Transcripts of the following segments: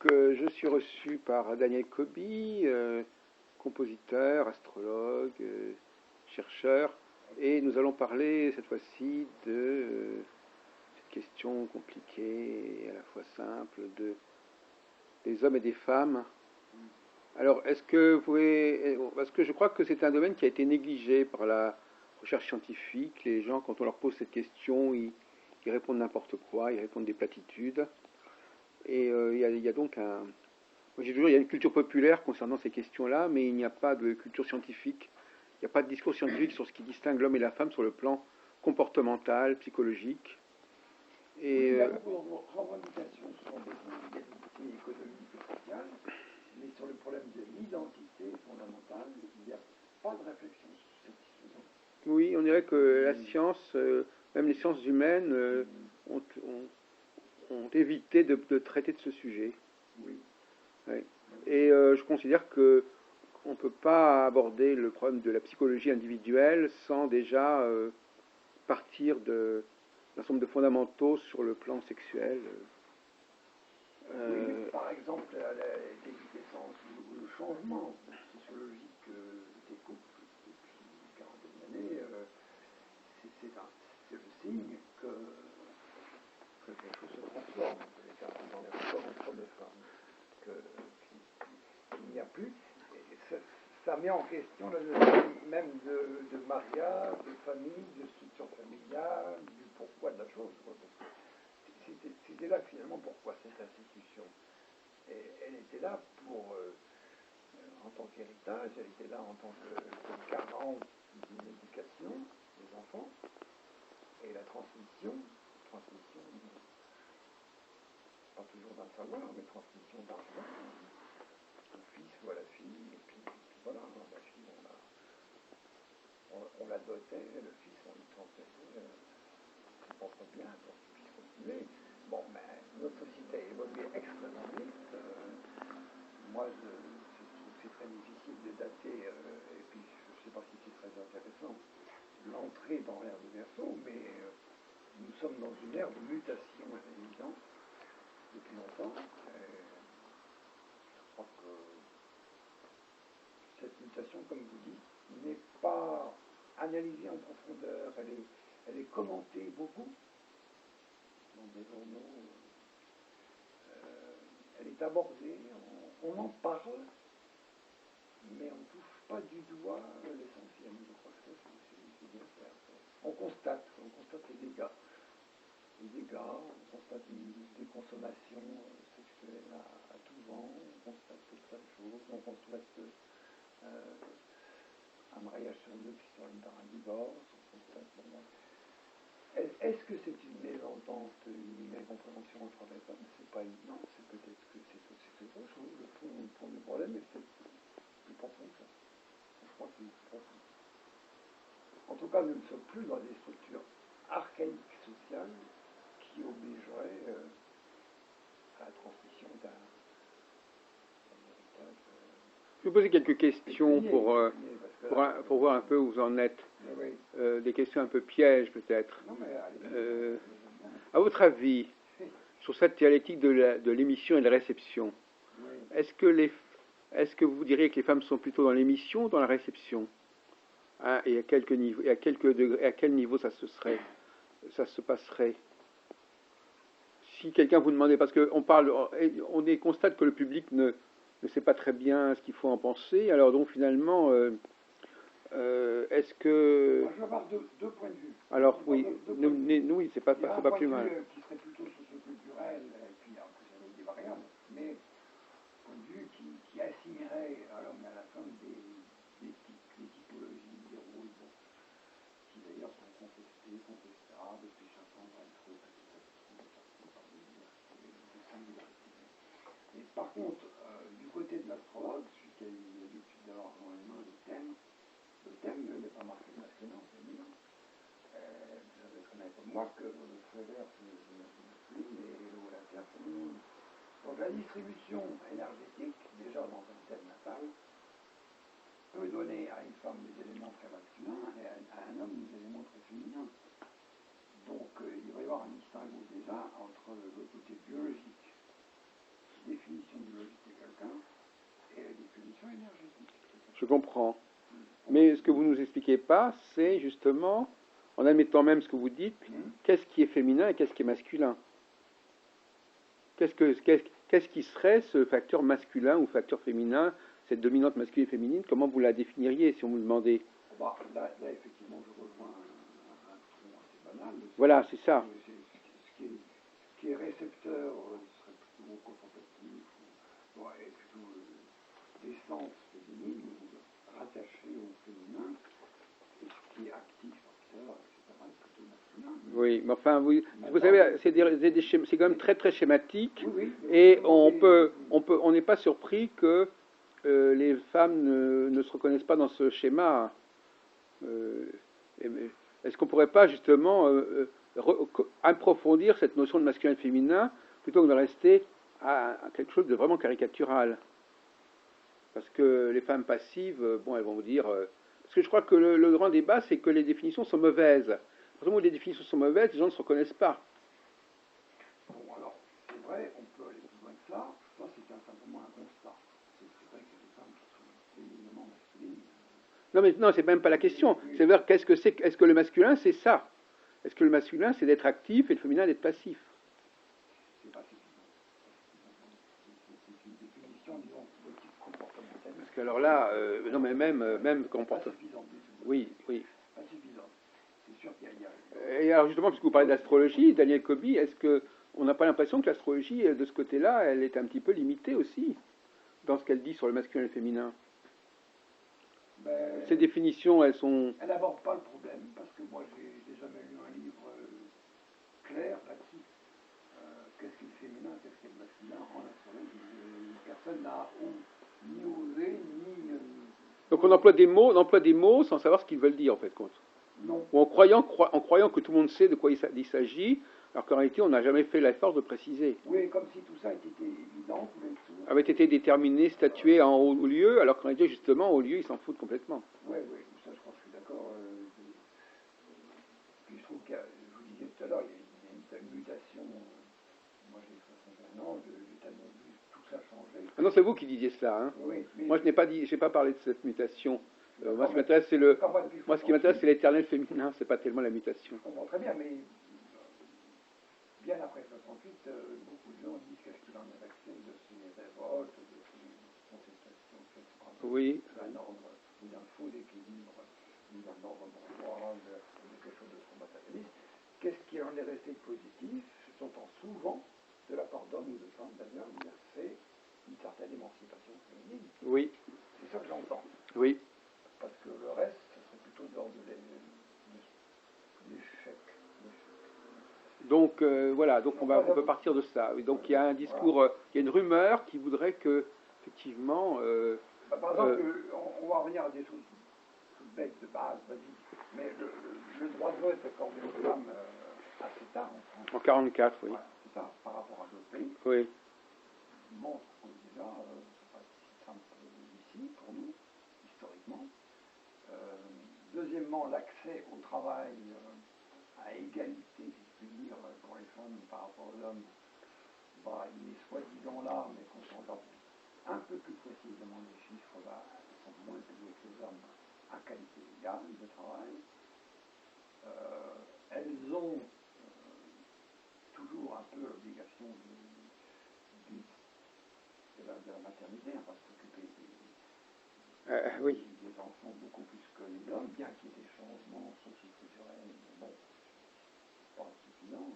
je suis reçu par Daniel Coby, compositeur, astrologue, chercheur, et nous allons parler cette fois-ci de cette question compliquée et à la fois simple des hommes et des femmes. Alors, est-ce que vous pouvez... Parce que je crois que c'est un domaine qui a été négligé par la recherche scientifique. Les gens, quand on leur pose cette question, ils répondent n'importe quoi, ils répondent des platitudes. Et il y a donc un... Moi, j'ai toujours, il y a une culture populaire concernant ces questions-là, mais il n'y a pas de culture scientifique. Il n'y a pas de discours scientifique sur ce qui distingue l'homme et la femme sur le plan comportemental, psychologique. Et il y a beaucoup de revendications sur des inégalités économiques et sociales, mais sur le problème de l'identité fondamentale, il n'y a pas de réflexion sur cette question. Oui, on dirait que la science, même les sciences humaines, ont évité de traiter de ce sujet. Oui. Ouais. Et je considère que on ne peut pas aborder le problème de la psychologie individuelle sans déjà partir d'un certain nombre de fondamentaux sur le plan sexuel. Oui, par exemple, l'existence ou le changement sociologique des couples depuis une quarantaine d'années, c'est le signe que quelque chose se transforme, dans les rapports entre hommes et femmes, qu'il n'y a plus. Et ça met en question la notion même de mariage, de famille, de structure familiale, du pourquoi de la chose. C'était là finalement pourquoi cette institution. Et elle était là en tant qu'héritage, elle était là en tant que garant d'une éducation des enfants, et la transmission, pas toujours d'un savoir, mais transmission d'argent, au fils ou à la fille, et puis voilà, la fille on la dotait, le fils on lui transmettait ses propres biens pour qu'il puisse continuer. Bon, mais notre société a évolué extrêmement vite. Moi, je trouve que c'est très difficile de dater, et puis je ne sais pas si c'est très intéressant, l'entrée dans l'ère du Verseau, mais nous sommes dans une ère de mutation évidente depuis longtemps. Je crois que cette mutation, comme vous dites, n'est pas analysée en profondeur, elle est commentée beaucoup dans des journaux, elle est abordée, on en parle, mais on ne touche pas du doigt l'essentiel. Je crois que ça, c'est bien faire. On constate les dégâts, on constate des consommations sexuelles à tout vent, on constate plein de choses, on constate un mariage sur deux qui se termine par un divorce, on constate... Est-ce que c'est une mésentente, une mécompréhension entre les hommes? C'est pas évident, c'est peut-être que c'est autre chose. Le fond du problème est peut-être plus profond que ça. Je crois qu'il est plus profond. En tout cas, nous ne sommes plus dans des structures archaïques sociales qui obligeraient à la transmission d'un héritage. Je vais vous poser quelques questions pour voir un peu où vous en êtes. Oui. Des questions un peu pièges peut-être. Non, mais À votre avis, sur cette dialectique de l'émission et de la réception, oui. est-ce que vous diriez que les femmes sont plutôt dans l'émission ou dans la réception, hein, et à quel niveau ça se passerait? Si quelqu'un vous demandait, parce qu'on constate que le public ne sait pas très bien ce qu'il faut en penser, alors donc finalement, est-ce que... Moi, je vais avoir deux points de vue. Alors oui, oui, c'est pas plus mal. Il y a un point de vue qui serait plutôt socioculturel, et puis en plus avec des variables, mais un point de vue qui assignerait à l'homme et à la femme des typologies, des rôles, qui d'ailleurs sont contestables, puis chacun va être petit à petit sorti par des libertés, des singularités. Et par contre, du côté de l'astrologue, celui qui a eu l'habitude d'avoir dans les mains le thème n'est pas marqué masculin, féminin. Vous savez très bien comme moi que le feu vert c'est masculin et l'eau la terre féminine. Donc la distribution énergétique, déjà dans un thème natal, peut donner à une femme des éléments très masculins et à un homme des éléments très féminins. Donc il va y avoir un distinguo déjà entre le côté biologique, définition énergétique. Je comprends. Mais ce que vous ne nous expliquez pas, c'est justement, en admettant même ce que vous dites, qu'est-ce qui est féminin et qu'est-ce qui est masculin. Qu'est-ce qui serait ce facteur masculin ou facteur féminin, cette dominante masculine et féminine, comment vous la définiriez si on vous demandait? Bah, là, effectivement, je rejoins un ton assez banal. Voilà, c'est ça. Ce qui est récepteur serait plutôt contemplatif, et plutôt d'essence féminine, ou rattaché au féminin, et ce qui est actif, acteur, etc., est plutôt masculin. Oui, mais enfin, vous savez, c'est quand même très très schématique, Oui, et on n'est pas surpris que les femmes ne se reconnaissent pas dans ce schéma. Est-ce qu'on ne pourrait pas justement approfondir cette notion de masculin et féminin plutôt que de rester à quelque chose de vraiment caricatural? Parce que les femmes passives, bon, elles vont vous dire... parce que je crois que le grand débat, c'est que les définitions sont mauvaises. À partir du moment où les définitions sont mauvaises, les gens ne se reconnaissent pas. Bon, alors, c'est vrai, on peut aller plus loin que ça. Ça, c'est simplement un constat. C'est vrai que les femmes qui sont éminemment masculines. Non, mais non, c'est même pas la question. C'est dire qu'est-ce que c'est. Est-ce que le masculin, c'est ça? Est-ce que le masculin, c'est d'être actif et le féminin d'être passif? C'est pas suffisant. C'est une définition, disons, politique comportementaliste. Parce que alors là, non, mais même comportement. Pas suffisant. Oui, oui. Pas suffisant. C'est sûr qu'il y a... Et alors justement, puisque vous parlez d'astrologie, Daniel Coby, est-ce que on n'a pas l'impression que l'astrologie, de ce côté-là, elle est un petit peu limitée aussi dans ce qu'elle dit sur le masculin et le féminin? Ben, Ces définitions, elles sont... elle n'aborde pas le problème, parce que moi, j'ai jamais lu un livre clair là-dessus. Qu'est-ce qui est le féminin, qu'est-ce qui est le masculin en astrologie? Personne n'a ni osé, ni... Donc on emploie des mots sans savoir ce qu'ils veulent dire, en fait, compte. Non. Ou en croyant que tout le monde sait de quoi il s'agit, alors qu'en réalité, on n'a jamais fait l'effort de préciser. Oui, comme si tout ça était évident, tous les sources. Avait été déterminé, statué en haut lieu, alors qu'en réalité, justement, au lieu, ils s'en foutent complètement. Oui, ça, je crois que je suis d'accord. Puis je trouve qu'il y a, je vous disais tout à l'heure, il y a une telle mutation. Moi, j'ai 61 ans, j'ai tellement vu tout ça changer. Ah non, c'est vous qui disiez cela. Hein. Oui, moi, je n'ai pas parlé de cette mutation. Moi, ce qui m'intéresse, c'est l'éternel féminin, c'est pas tellement la mutation. Je comprends très bien, mais bien après 68, beaucoup de gens disent qu'est-ce qu'il en est resté de ces révoltes, de ces contestations faites par d'un ordre ou d'un faux équilibre, ou d'un ordre bourgeois, de quelque chose de trop matérialiste. Qu'est-ce qu'il en est resté de positif? J'entends souvent, de la part d'hommes ou de femmes d'ailleurs, dire c'est une certaine émancipation féminine. Oui. C'est ça que j'entends. Oui. Parce que le reste, ce serait plutôt d'ordre de l'échec. Donc voilà, donc on peut partir de ça. Donc il y a un discours, il y a une rumeur qui voudrait que, effectivement... par exemple, on va revenir à des choses toutes bêtes, de base, basiques, mais le droit de vote accordé aux femmes assez tard en France. En 1944, oui. Ouais, c'est ça, par rapport à d'autres pays. Oui. Montre que déjà, c'est pas si simple ici, pour nous, historiquement. Deuxièmement, l'accès au travail à égalité, si je puis dire, pour les femmes par rapport aux hommes, il est soi-disant là, mais quand on regarde un peu plus précisément les chiffres, ils sont moins payés que les hommes à qualité égale de travail. Elles ont toujours un peu l'obligation de la maternité, on va s'occuper des enfants beaucoup plus que les hommes, bien qu'il y ait des changements socio-culturels, mais bon, pas suffisant.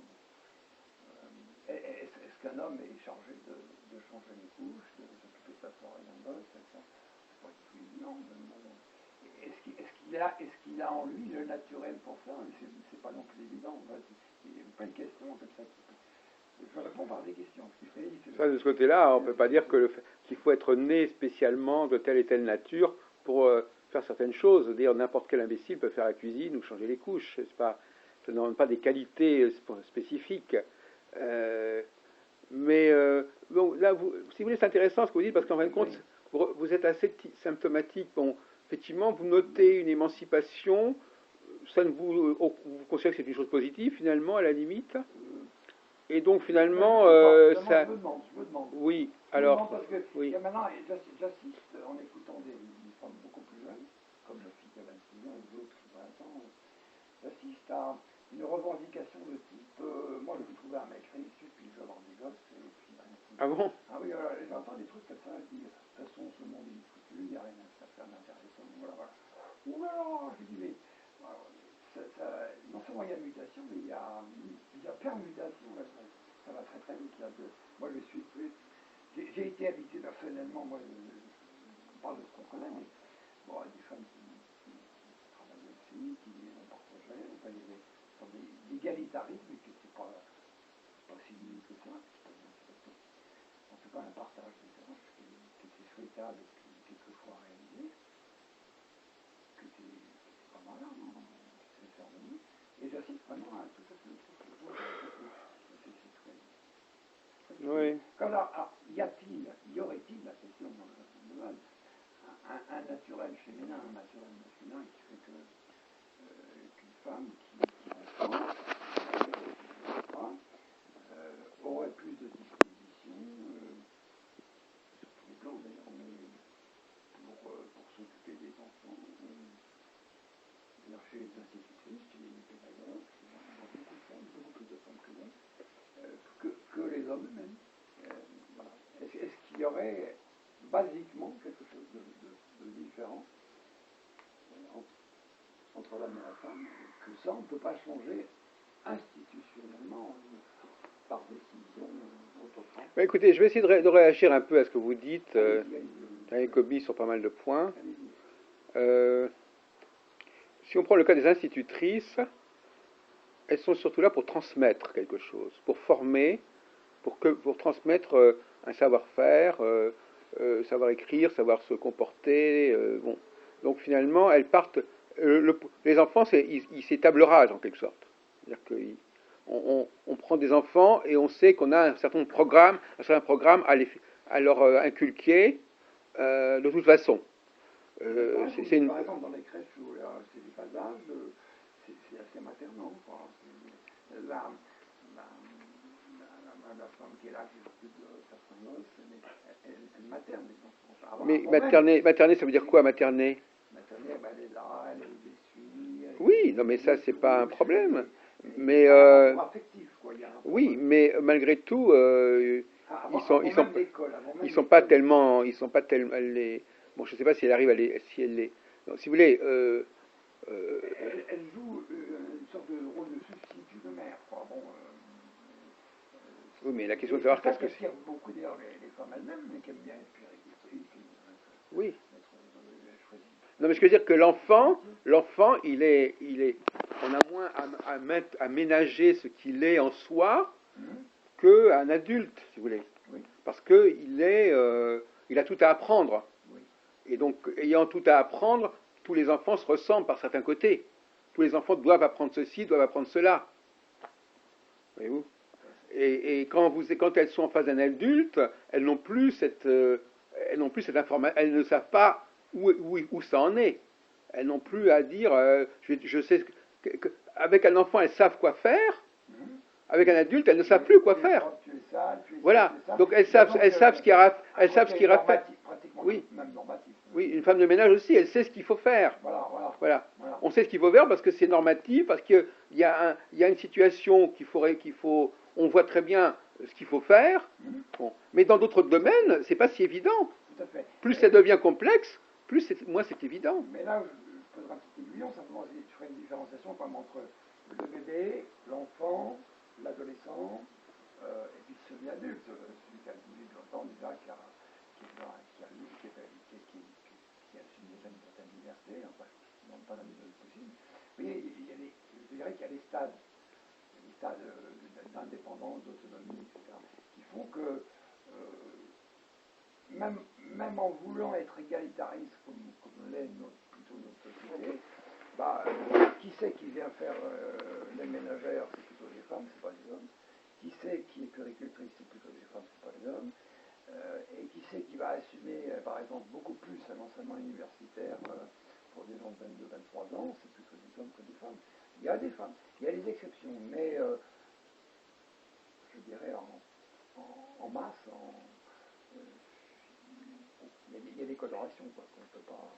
Est-ce qu'un homme est chargé de changer les couches, de s'occuper de sa soirée en bosse, etc. C'est pas du tout évident. Est-ce qu'il a en lui le naturel pour ça? C'est pas non plus évident. Il y a plein de questions comme ça. Je réponds par des questions. Ça, de ce côté-là, on ne peut pas dire qu'il faut être né spécialement de telle et telle nature pour faire certaines choses. Dire n'importe quel imbécile peut faire la cuisine ou changer les couches. Ça ne demande pas des qualités spécifiques. Mais bon, là, si vous voulez, c'est intéressant ce que vous dites parce qu'en fin de compte, vous êtes assez symptomatique. Bon, effectivement, vous notez une émancipation. Ça vous considérez que c'est une chose positive finalement, à la limite? Et donc finalement, ça... Je me demande. Oui, Je me alors... demande parce que il Oui. y a maintenant, j'assiste en écoutant des femmes beaucoup plus jeunes, comme la fille qui a 26 ans ou d'autres qui ont 20 ans, j'assiste à une revendication de type moi je veux trouver un mec riche et puis je vais avoir des gosses et puis rien. Ah bon? Ah oui, voilà, j'entends des trucs comme ça, je dis de toute façon ce monde est foutu, il n'y a rien à faire d'intéressant, voilà, voilà. Ou alors, je dis mais non seulement il y a mutation, mais il y a permutation, là, ça va très très vite. Là, moi je suis plus. J'ai été habité personnellement, moi on parle de ce qu'on connaît, mais bon, il y a des femmes qui travaillent aussi, qui ont partagé, enfin, il y avait l'égalitarisme qui n'était pas si limite que ça, en tout cas un partage des tâches qui était souhaitable et qui quelquefois réalisé, qui était pas mal, hein, c'est fermé. Et j'assiste vraiment à tout à fait autre chose. C'est très curieux. Oui. Alors, y aurait-il la question de base, un naturel féminin, un naturel masculin qui fait que qu'une femme qui enfant, aurait plus de disposition, sur tous les plans d'ailleurs, mais pour s'occuper des enfants, chez les institutrices, chez les pédagogues, beaucoup plus de femmes que l'homme, que les hommes eux-mêmes. Voilà. Est-ce qu'il y aurait basiquement quelque chose de différent entre l'homme et la femme, que ça on ne peut pas changer institutionnellement par décision autoprendre? Bah, écoutez, je vais essayer de réagir un peu à ce que vous dites, avec Kobe sur pas mal de points. Si on prend le cas des institutrices, elles sont surtout là pour transmettre quelque chose, pour former, pour transmettre un savoir-faire, savoir écrire, savoir se comporter. Bon. Donc finalement, elles partent. Les enfants, c'est table rase en quelque sorte. C'est-à-dire qu'on prend des enfants et on sait qu'on a un certain programme à leur inculquer de toute façon. C'est une... Par exemple, dans les crèches où c'est du bas âge, c'est assez maternant. La femme qui est là, qui s'occupe de certains gosses, elle materne les enfants. Mais materner, ça veut dire quoi, materner? Materner, elle est là, elle les essuie. Oui, non, mais ça, c'est pas un problème. Mais affectif, quoi. oui, mais malgré tout, ils sont pas tellement, bon, je sais pas si elle arrive si elle les, non, si vous voulez, elle joue une sorte de rôle de substitut de mère, quoi. Bon, oui, mais la question de savoir qu'est-ce que c'est. Inspire beaucoup d'ailleurs les femmes elles-mêmes, mais qui aiment bien inspirer des trucs. Oui. Non, mais je veux dire que l'enfant, on a moins à ménager ce qu'il est en soi qu'un adulte, si vous voulez. Oui. Parce que il a tout à apprendre. Oui. Et donc, ayant tout à apprendre, tous les enfants se ressemblent par certains côtés. Tous les enfants doivent apprendre ceci, doivent apprendre cela. Voyez-vous? Et quand elles sont en face d'un adulte, elles n'ont plus cette information, elles ne savent pas où ça en est. Elles n'ont plus à dire, je sais, avec un enfant, elles savent quoi faire. Avec un adulte, elles ne savent plus quoi faire. Voilà. Donc elles savent ce qu'il y a à faire. Oui. Oui, une femme de ménage aussi, elle sait ce qu'il faut faire. Voilà. On sait ce qu'il faut faire parce que c'est normatif, parce qu'il y a une situation on voit très bien ce qu'il faut faire. Bon. Mais dans d'autres domaines, c'est pas si évident. Plus ça devient complexe, moins c'est évident. Mais là, je poserai une petite illusion, simplement, je ferai une différenciation comme entre le bébé, l'enfant, l'adolescent, et puis celui adulte, celui qui a 18 ans déjà, qui a assume déjà une certaine liberté, enfin, je ne demande pas la mesure possible. Mais je dirais qu'il y a des stades d'indépendance, d'autonomie, etc., qui font que même en voulant être égalitariste, comme l'est plutôt notre société, qui c'est qui vient faire les ménagères, c'est plutôt les femmes, c'est pas les hommes. Qui c'est qui est puricultrice, c'est plutôt les femmes, c'est pas les hommes. Et qui c'est qui va assumer, par exemple, beaucoup plus un enseignement universitaire pour des gens de 22-23 ans, c'est plutôt des hommes que des femmes. Il y a des femmes, il y a des exceptions, mais je je dirais, en masse. Il y a des colorations, quoi, qu'on ne peut pas.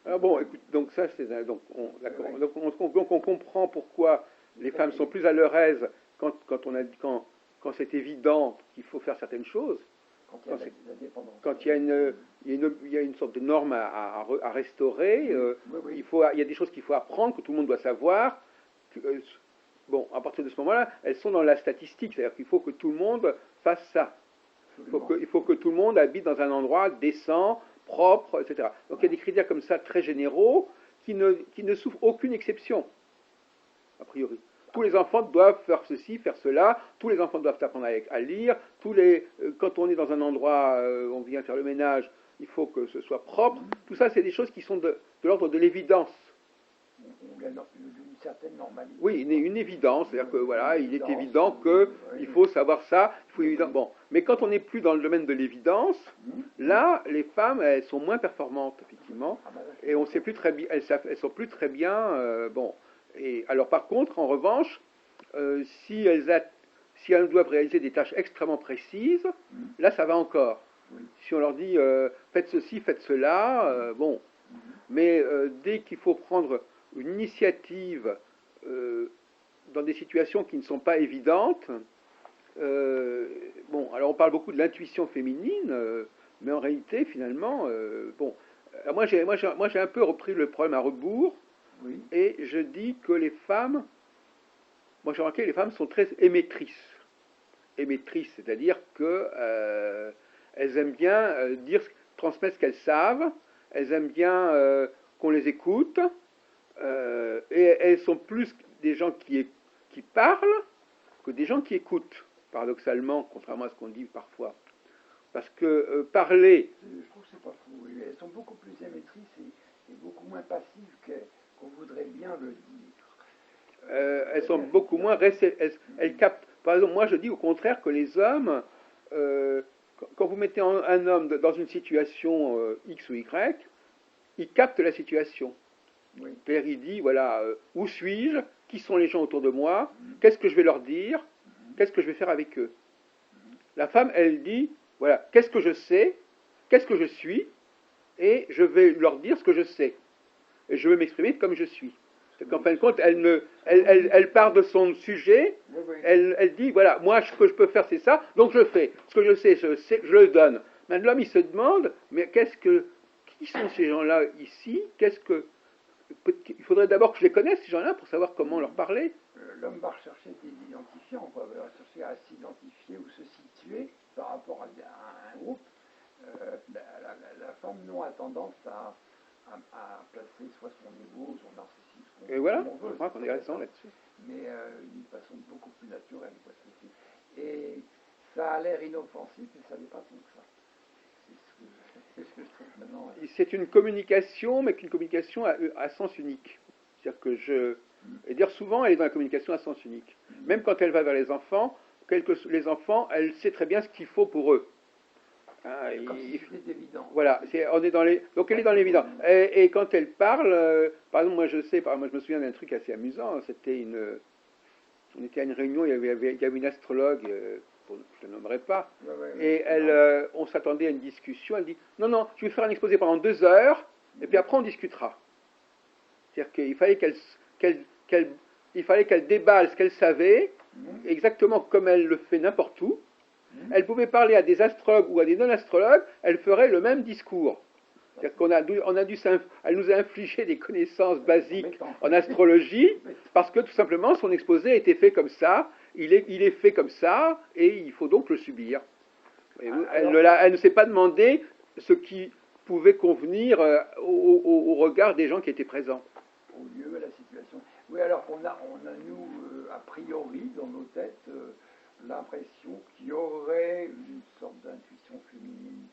Alors bon, écoute, donc ça, c'est donc d'accord. Oui. Donc on comprend pourquoi les femmes sont plus à leur aise quand c'est évident qu'il faut faire certaines choses. Quand il y a la dépendance. Quand il y a une sorte de norme à restaurer, Oui. il y a des choses qu'il faut apprendre, que tout le monde doit savoir. Bon, à partir de ce moment-là, elles sont dans la statistique, c'est-à-dire qu'il faut que tout le monde fasse ça. Il faut que tout le monde habite dans un endroit décent, propre, etc. Donc il y a des critères comme ça très généraux qui ne souffrent aucune exception, a priori. Tous les enfants doivent faire ceci, faire cela, tous les enfants doivent apprendre à lire, quand on est dans un endroit, on vient faire le ménage, il faut que ce soit propre. Tout ça, c'est des choses qui sont de l'ordre de l'évidence. D'une certaine normalité. Oui, une évidence, c'est-à-dire que voilà, il est évident qu'il faut savoir ça, bon. Mais quand on n'est plus dans le domaine de l'évidence, là, les femmes, elles sont moins performantes, effectivement, et on sait plus très bien, elles sont plus très bien, bon. Et alors par contre, en revanche, si elles doivent réaliser des tâches extrêmement précises, là, ça va encore. Si on leur dit faites ceci, faites cela, bon. Mais dès qu'il faut prendre une initiative dans des situations qui ne sont pas évidentes. Bon, alors on parle beaucoup de l'intuition féminine, mais en réalité, finalement, bon, moi j'ai un peu repris le problème à rebours, et je dis que les femmes, moi j'ai remarqué que les femmes sont très émettrices. Émettrices, c'est-à-dire que elles aiment bien transmettre ce qu'elles savent, elles aiment bien qu'on les écoute, et elles sont plus des gens qui parlent que des gens qui écoutent, paradoxalement, contrairement à ce qu'on dit parfois. Parce que parler... Je trouve que c'est pas faux. Elles sont beaucoup plus émettrices et beaucoup moins passives qu'on voudrait bien le dire. Elles sont beaucoup moins... Elles captent... Par exemple, moi je dis au contraire que les hommes, quand vous mettez un homme dans une situation X ou Y, il capte la situation. Père, il dit, voilà, où suis-je? Qui sont les gens autour de moi? Qu'est-ce que je vais leur dire? Qu'est-ce que je vais faire avec eux? La femme, elle dit, voilà, qu'est-ce que je sais? Qu'est-ce que je suis? Et je vais leur dire ce que je sais. Et je vais m'exprimer comme je suis. C'est qu'en fin de compte, elle part de son sujet, elle dit, voilà, moi, ce que je peux faire, c'est ça, donc je fais. Ce que je sais, je le donne. Maintenant, l'homme, il se demande, mais qui sont ces gens-là ici? Il faudrait d'abord que je les connaisse, ces gens-là, pour savoir comment leur parler. L'homme va rechercher des identifiants, va rechercher à s'identifier ou se situer par rapport à un groupe. La femme, non, a tendance à placer soit son ego, son narcissisme. Et voilà, je crois qu'on est raison là-dessus. Mais d'une façon beaucoup plus naturelle. Et ça a l'air inoffensif, mais ça n'est pas tant que ça. C'est une communication, mais qu'une communication à sens unique. C'est-à-dire que et dire souvent, elle est dans la communication à sens unique. Même quand elle va vers les enfants, les enfants, elle sait très bien ce qu'il faut pour eux. Comme si c'était évident. Voilà, donc elle est dans l'évident. Et quand elle parle, par exemple, moi je me souviens d'un truc assez amusant. On était à une réunion, il y avait une astrologue. Je ne nommerai pas, et on s'attendait à une discussion, elle dit, non, je vais faire un exposé pendant 2 heures, et puis après on discutera. C'est-à-dire qu'il fallait qu'elle déballe ce qu'elle savait, exactement comme elle le fait n'importe où. Elle pouvait parler à des astrologues ou à des non-astrologues, elle ferait le même discours. C'est-à-dire elle nous a infligé des connaissances basiques en astrologie, parce que tout simplement son exposé a été fait comme ça, il est fait comme ça, et il faut donc le subir. Elle ne s'est pas demandé ce qui pouvait convenir au regard des gens qui étaient présents. Au lieu de la situation. Oui, alors on a nous, a priori, dans nos têtes, l'impression qu'il y aurait une sorte d'intuition féminine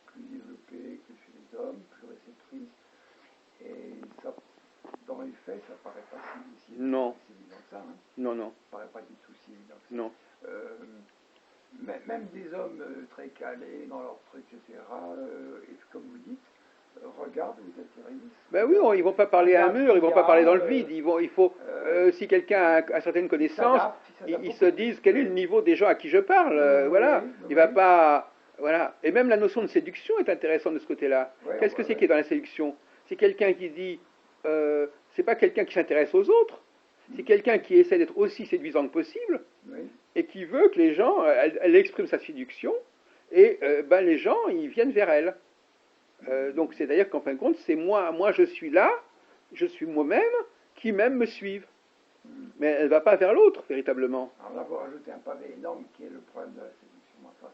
plus développée que chez les hommes, plus réceptrice. Et ça, dans les faits, ça paraît pas si évident que ça. Hein. Non. Ça paraît pas du tout si évident que ça. Non. Même des hommes très calés dans leurs trucs, etc., et comme vous dites, regarde, vous attirez. Ben oui, ils vont pas parler à un mur, ils vont pas parler dans le vide. Si quelqu'un a certaines connaissances, ils se disent quel est le niveau des gens à qui je parle. Voilà, il va pas, voilà. Et même la notion de séduction est intéressante de ce côté-là. Qu'est-ce que c'est qui est dans la séduction? C'est quelqu'un qui dit, c'est pas quelqu'un qui s'intéresse aux autres, c'est quelqu'un qui essaie d'être aussi séduisant que possible et qui veut que les gens, elle exprime sa séduction et ben les gens ils viennent vers elle. Donc c'est-à-dire qu'en fin de compte, c'est moi je suis là, je suis moi-même, qui même me suivent. Mais elle ne va pas vers l'autre, véritablement. Alors là, vous rajoutez un pavé énorme qui est le problème de la séduction. Enfin,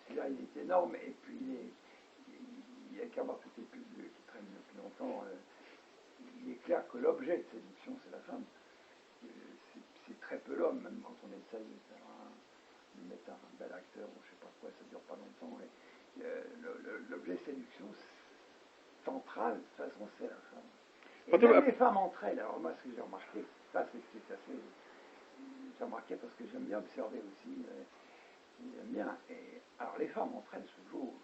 celui-là, il est énorme, et puis il y a qu'à voir toutes les pubs qui traînent depuis longtemps. Il est clair que l'objet de séduction, c'est la femme. C'est très peu l'homme, même quand on essaye de mettre un bel acteur, ou je ne sais pas quoi, ça ne dure pas longtemps. L'objet de séduction central, de toute façon, c'est la femme. Et même les femmes entre elles, alors moi, ce que j'ai remarqué, ça, c'est assez... J'ai remarqué parce que j'aime bien observer aussi, j'aime bien. Et, alors, les femmes entre elles se jouent.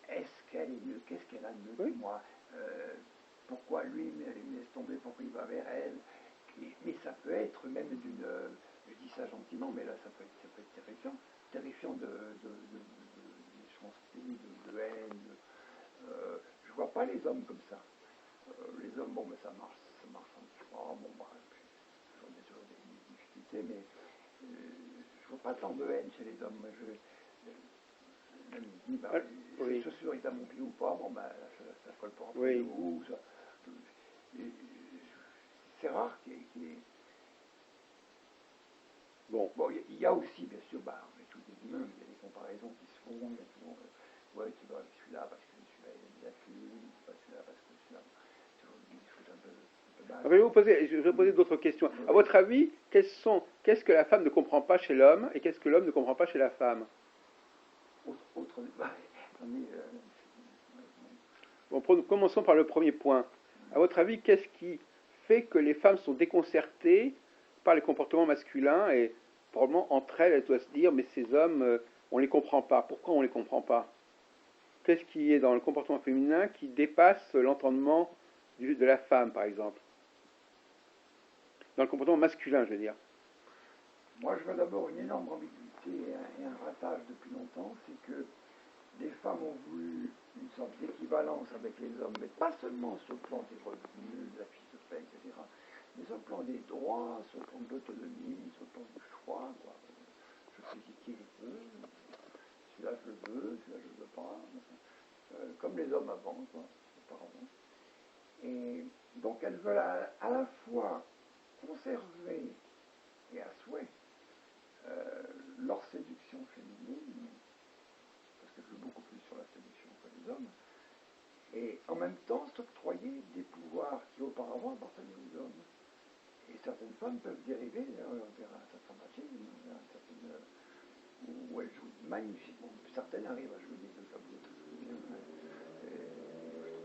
Est-ce qu'elle est mieux? Qu'est-ce qu'elle a de mieux que moi? Pourquoi lui me laisse tomber? Pourquoi il va vers elle? Mais ça peut être même d'une... je dis ça gentiment, mais là, ça peut être terrifiant. Terrifiant je pense que de haine. Je vois pas les hommes comme ça. Les hommes, bon, mais ça marche un petit peu. Bon, bah, j'en ai toujours des difficultés, mais je vois pas tant de haine chez les hommes. Même dit, bah, cette chaussure est à mon pied ou pas, bon, bah, ça colle pas entre nous. C'est rare qu'il y ait... Bon, il y a aussi, bien sûr, bah, on est tous des humains, il y a des comparaisons qui se font, il y a toujours, ouais, tu vois, celui-là parce que celui-là il a fini, pas celui-là parce que celui-là, toujours des choses un peu bas. Je vais vous poser d'autres questions. À votre avis, qu'est-ce que la femme ne comprend pas chez l'homme et qu'est-ce que l'homme ne comprend pas chez la femme? Bon, commençons par le premier point. À votre avis, qu'est-ce qui fait que les femmes sont déconcertées par les comportements masculins et probablement entre elles doivent se dire mais ces hommes, on ne les comprend pas. Pourquoi on ne les comprend pas? Qu'est-ce qui est dans le comportement féminin qui dépasse l'entendement de la femme, par exemple? Dans le comportement masculin, je veux dire. Moi, je vois d'abord une énorme ambiguïté et un ratage depuis longtemps, c'est que les femmes ont voulu une sorte d'équivalence avec les hommes, mais pas seulement sur le plan des revenus, de la fiche de paie, etc., mais sur le plan des droits, sur le plan de l'autonomie, sur le plan du choix, quoi. Je fais qui je veux, celui-là je le veux, celui-là je ne le veux pas, comme les hommes avant, quoi, auparavant. Et donc elles veulent à la fois conserver, et à souhait, leur séduction féminine, parce qu'elle joue beaucoup plus sur la séduction que les hommes, et en même temps s'octroyer des pouvoirs qui auparavant appartenaient aux hommes. Et certaines femmes peuvent dériver vers un certain machisme, vers un certain, où elles jouent magnifiquement. Certaines arrivent à jouer des deux tableaux de bien.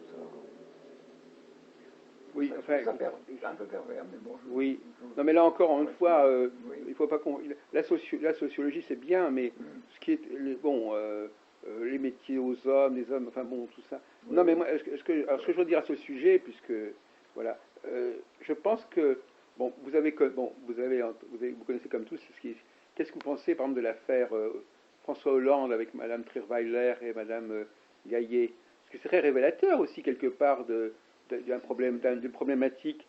Je trouve ça... Oui, enfin, un peu pervers, mais bon. Oui. Non, mais là encore, une fois, il faut pas la sociologie c'est bien, mais ce qui est les métiers aux hommes, les hommes, enfin bon, tout ça. Oui. Non, mais moi, ce que je veux dire à ce sujet, puisque voilà, je pense que bon, vous connaissez comme tous qu'est-ce que vous pensez, par exemple, de l'affaire François Hollande avec Madame Trierweiler et Madame Gaillet, parce que c'est très révélateur aussi quelque part d'une problématique.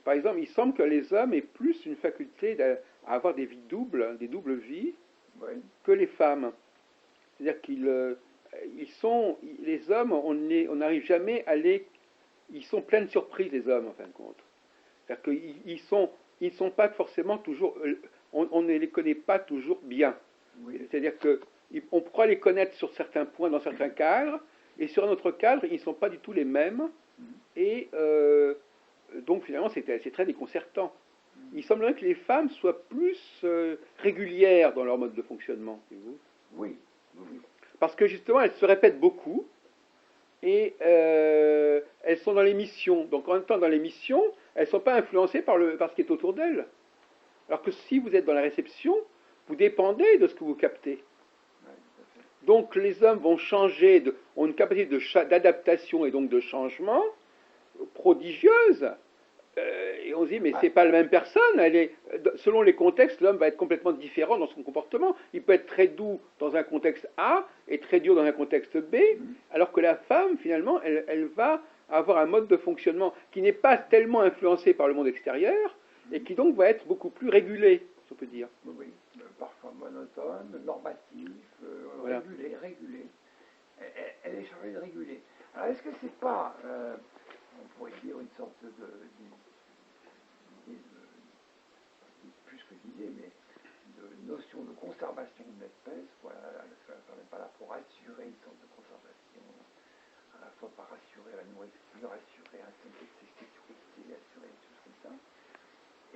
Par exemple, il semble que les hommes aient plus une faculté à avoir des vies doubles, des doubles vies, que les femmes. C'est-à-dire les hommes, on n'arrive jamais à ils sont pleins de surprises, les hommes, en fin de compte. C'est-à-dire qu'ils ne sont pas forcément toujours, on ne les connaît pas toujours bien. Oui. C'est-à-dire qu'on pourra les connaître sur certains points, dans certains cadres, et sur un autre cadre, ils ne sont pas du tout les mêmes. Et donc finalement c'est très déconcertant. Il semblerait que les femmes soient plus régulières dans leur mode de fonctionnement. Oui. Parce que justement elles se répètent beaucoup et elles sont dans l'émission. Donc en même temps dans l'émission, elles ne sont pas influencées par ce qui est autour d'elles. Alors que si vous êtes dans la réception, vous dépendez de ce que vous captez. Donc les hommes vont changer, ont une capacité d'adaptation et donc de changement prodigieuse. Et on se dit, mais c'est pas la même personne. Selon les contextes, l'homme va être complètement différent dans son comportement. Il peut être très doux dans un contexte A et très dur dans un contexte B, alors que la femme, finalement, elle va avoir un mode de fonctionnement qui n'est pas tellement influencé par le monde extérieur et qui donc va être beaucoup plus régulé, si on peut dire. Oui, parfois monotone, normatif, voilà. régulé. Elle est chargée de réguler. Alors est-ce que c'est pas, on pourrait dire, une sorte plus que d'idée, mais de notion de conservation de l'espèce, voilà, ça n'est pas là pour assurer une sorte de conservation, à la fois par assurer la nourriture, assurer un certain de sécurité, assurer des choses comme ça,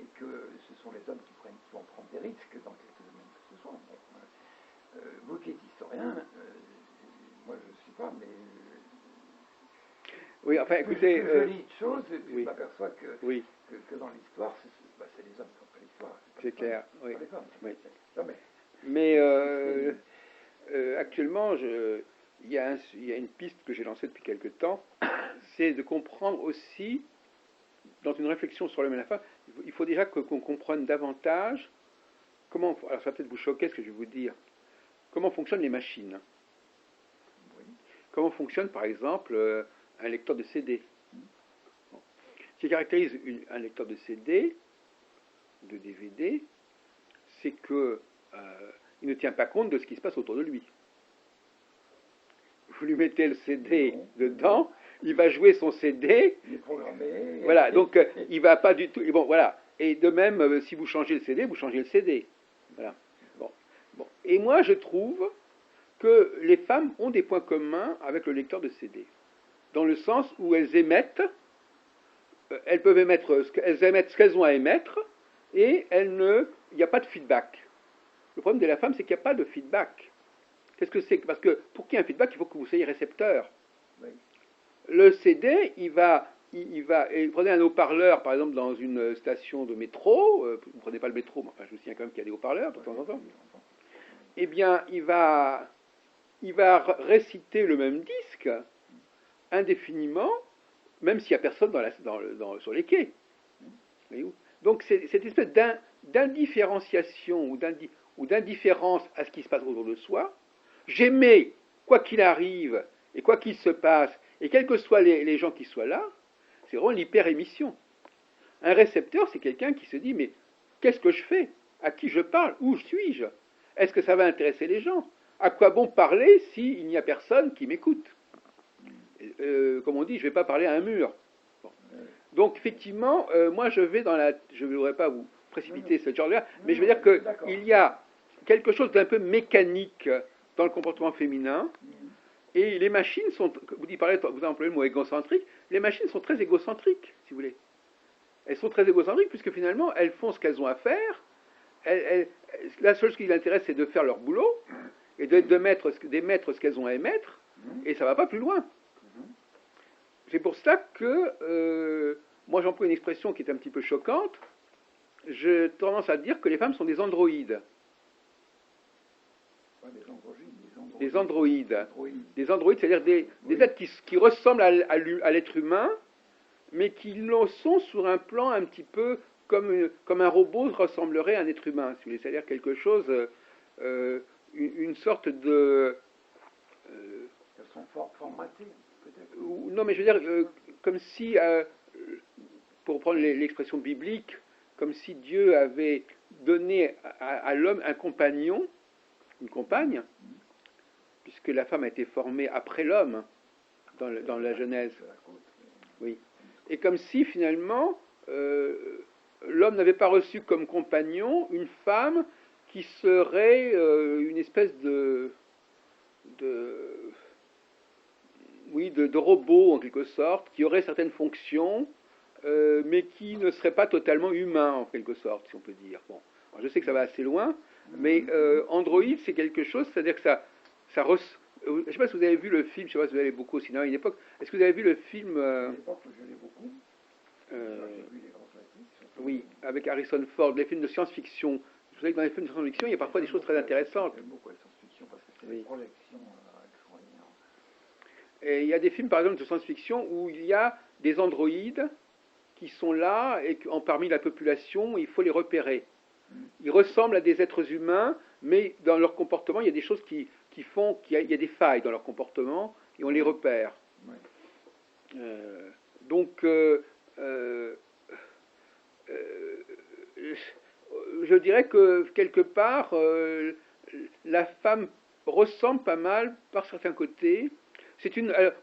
et que ce sont les hommes qui vont prendre des risques dans quelque domaine que ce soit. Bon, vous qui êtes historien, moi je ne sais pas, mais oui, enfin, écoutez, je lis de choses et puis oui. je m'aperçois que dans l'histoire, c'est les hommes qui ont fait l'histoire. C'est clair, oui. Pas les femmes. Oui. Jamais. Mais actuellement, il y a une piste que j'ai lancée depuis quelque temps, c'est de comprendre aussi, dans une réflexion sur l'homme et la femme, il faut déjà qu'on comprenne davantage comment, alors ça va peut-être vous choquer ce que je vais vous dire, comment fonctionnent les machines. Oui. Comment fonctionne par exemple un lecteur de CD. Bon. Ce qui caractérise un lecteur de CD, de DVD, c'est que il ne tient pas compte de ce qui se passe autour de lui. Vous lui mettez le CD dedans, il va jouer son CD. Il est programmé. Voilà, donc il va pas du tout. Bon, voilà. Et de même, si vous changez le CD, vous changez le CD. Voilà. Bon. Et moi, je trouve que les femmes ont des points communs avec le lecteur de CD, dans le sens où elles émettent, elles peuvent émettre, elles émettent ce qu'elles ont à émettre, et il n'y a pas de feedback. Le problème de la femme, c'est qu'il n'y a pas de feedback. Qu'est-ce que c'est? Parce que pour qu'il y ait un feedback, il faut que vous soyez récepteur. Oui. Le CD, il va, et prenez un haut-parleur, par exemple, dans une station de métro, vous ne prenez pas le métro, mais enfin, je me souviens quand même qu'il y a des haut-parleurs de temps en temps. Eh bien, il va réciter le même disque indéfiniment, même s'il n'y a personne sur les quais. Donc, c'est cette espèce d'indifférenciation ou d'indifférence à ce qui se passe autour de soi. J'émets, quoi qu'il arrive, et quoi qu'il se passe, et quels que soient les gens qui soient là, c'est vraiment l'hyper-émission. Un récepteur, c'est quelqu'un qui se dit, mais qu'est-ce que je fais? À qui je parle? Où suis-je? Est-ce que ça va intéresser les gens? À quoi bon parler s'il n'y a personne qui m'écoute? Comme on dit, je ne vais pas parler à un mur. Bon. Donc, effectivement, moi, je ne voudrais pas vous précipiter ce genre-là, mais je veux dire qu'il y a quelque chose d'un peu mécanique dans le comportement féminin, et les machines sont, vous employez le mot égocentrique, les machines sont très égocentriques, si vous voulez. Elles sont très égocentriques, puisque finalement, elles font ce qu'elles ont à faire. La seule chose qui les intéresse, c'est de faire leur boulot, et d'émettre ce qu'elles ont à émettre, et ça ne va pas plus loin. C'est pour cela que, moi j'emploie une expression qui est un petit peu choquante, j'ai tendance à dire que les femmes sont des androïdes. Des androïdes. Des androïdes, c'est-à-dire des êtres qui ressemblent à l'être humain, mais qui le sont sur un plan un petit peu comme un robot ressemblerait à un être humain. Si vous voulez, c'est-à-dire quelque chose, une sorte de... Elles sont formatées, peut-être. Non, mais je veux dire, comme si, pour reprendre l'expression biblique, comme si Dieu avait donné à l'homme un compagnon, une compagne, puisque la femme a été formée après l'homme dans la Genèse. Oui. Et comme si finalement l'homme n'avait pas reçu comme compagnon une femme qui serait une espèce de robot en quelque sorte, qui aurait certaines fonctions, mais qui ne serait pas totalement humain en quelque sorte, si on peut dire. Bon, alors je sais que ça va assez loin, mais Android c'est quelque chose, c'est-à-dire que je ne sais pas si vous avez vu le film, je ne sais pas si vous avez beaucoup au cinéma à une époque. Est-ce que vous avez vu le film À l'époque, je l'ai beaucoup. J'ai vu les grands classiques. Oui, avec Harrison Ford, les films de science-fiction. Vous savez que dans les films de science-fiction, il y a parfois des choses très intéressantes. J'aime beaucoup la science-fiction parce que Oui. Projection extraordinaire. Et il y a des films, par exemple, de science-fiction où il y a des androïdes qui sont là et parmi la population, il faut les repérer. Ils ressemblent à des êtres humains, mais dans leur comportement, il y a des choses qui font qu'il y a des failles dans leur comportement et on les repère. Ouais. Donc, euh, euh, je dirais que quelque part, la femme ressemble pas mal par certains côtés.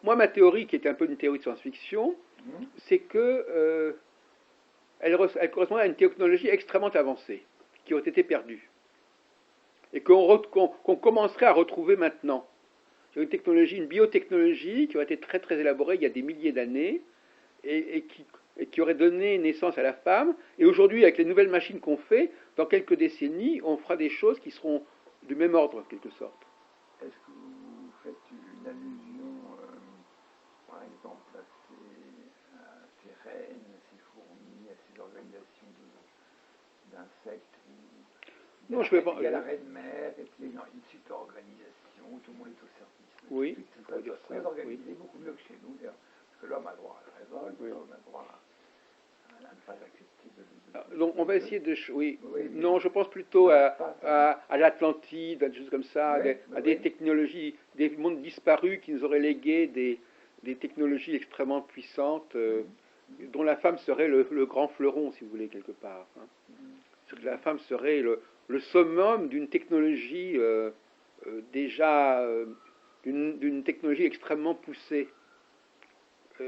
Moi, ma théorie, qui est un peu une théorie de science-fiction, c'est que elle correspond à une technologie extrêmement avancée, qui aurait été perdue, et qu'on commencerait à retrouver maintenant. C'est une technologie, une biotechnologie qui aurait été très très élaborée il y a des milliers d'années, et qui aurait donné naissance à la femme. Et aujourd'hui, avec les nouvelles machines qu'on fait, dans quelques décennies, on fera des choses qui seront du même ordre, en quelque sorte. Est-ce que vous faites une allusion, par exemple, à ces rennes, à ces fourmis, à ces organisations d'insectes Non, je ne fais pas. Il y a la reine mère, et puis il y a une super organisation où tout le monde est au service. Oui, C'est très organisé, oui. Beaucoup mieux que chez nous, parce que l'homme a droit à la révolte, oui. L'homme a droit à ne pas accepter donc on va essayer de... Oui. Oui, non, je pense plutôt à l'Atlantide, à des choses comme ça, oui, à des technologies, des mondes disparus qui nous auraient légué des technologies extrêmement puissantes, dont la femme serait le grand fleuron, si vous voulez, quelque part. Hein. C'est-à-dire que la femme serait le summum d'une technologie déjà... d'une technologie extrêmement poussée, dont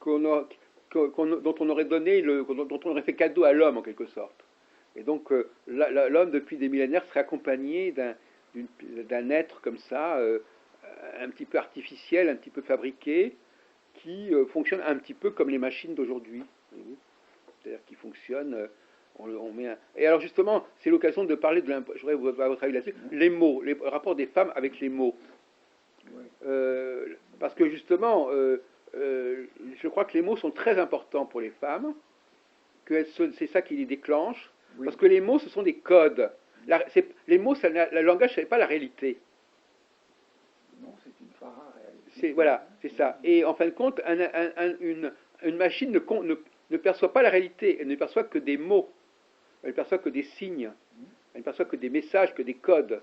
on aurait dont on aurait fait cadeau à l'homme en quelque sorte. Et donc l'homme depuis des millénaires serait accompagné d'un être comme ça, un petit peu artificiel, un petit peu fabriqué, qui fonctionne un petit peu comme les machines d'aujourd'hui. C'est-à-dire qui fonctionne. Et alors justement, c'est l'occasion de parler je voudrais votre avis là-dessus, les mots, les rapports des femmes avec les mots. Parce que justement, je crois que les mots sont très importants pour les femmes, que c'est ça qui les déclenche, parce que les mots, ce sont des codes. Les mots, le langage, ce n'est pas la réalité. Non, c'est une para-réalité. Voilà, c'est ça. Et en fin de compte, une machine ne perçoit pas la réalité, elle ne perçoit que des mots, elle ne perçoit que des signes, elle ne perçoit que des messages, que des codes.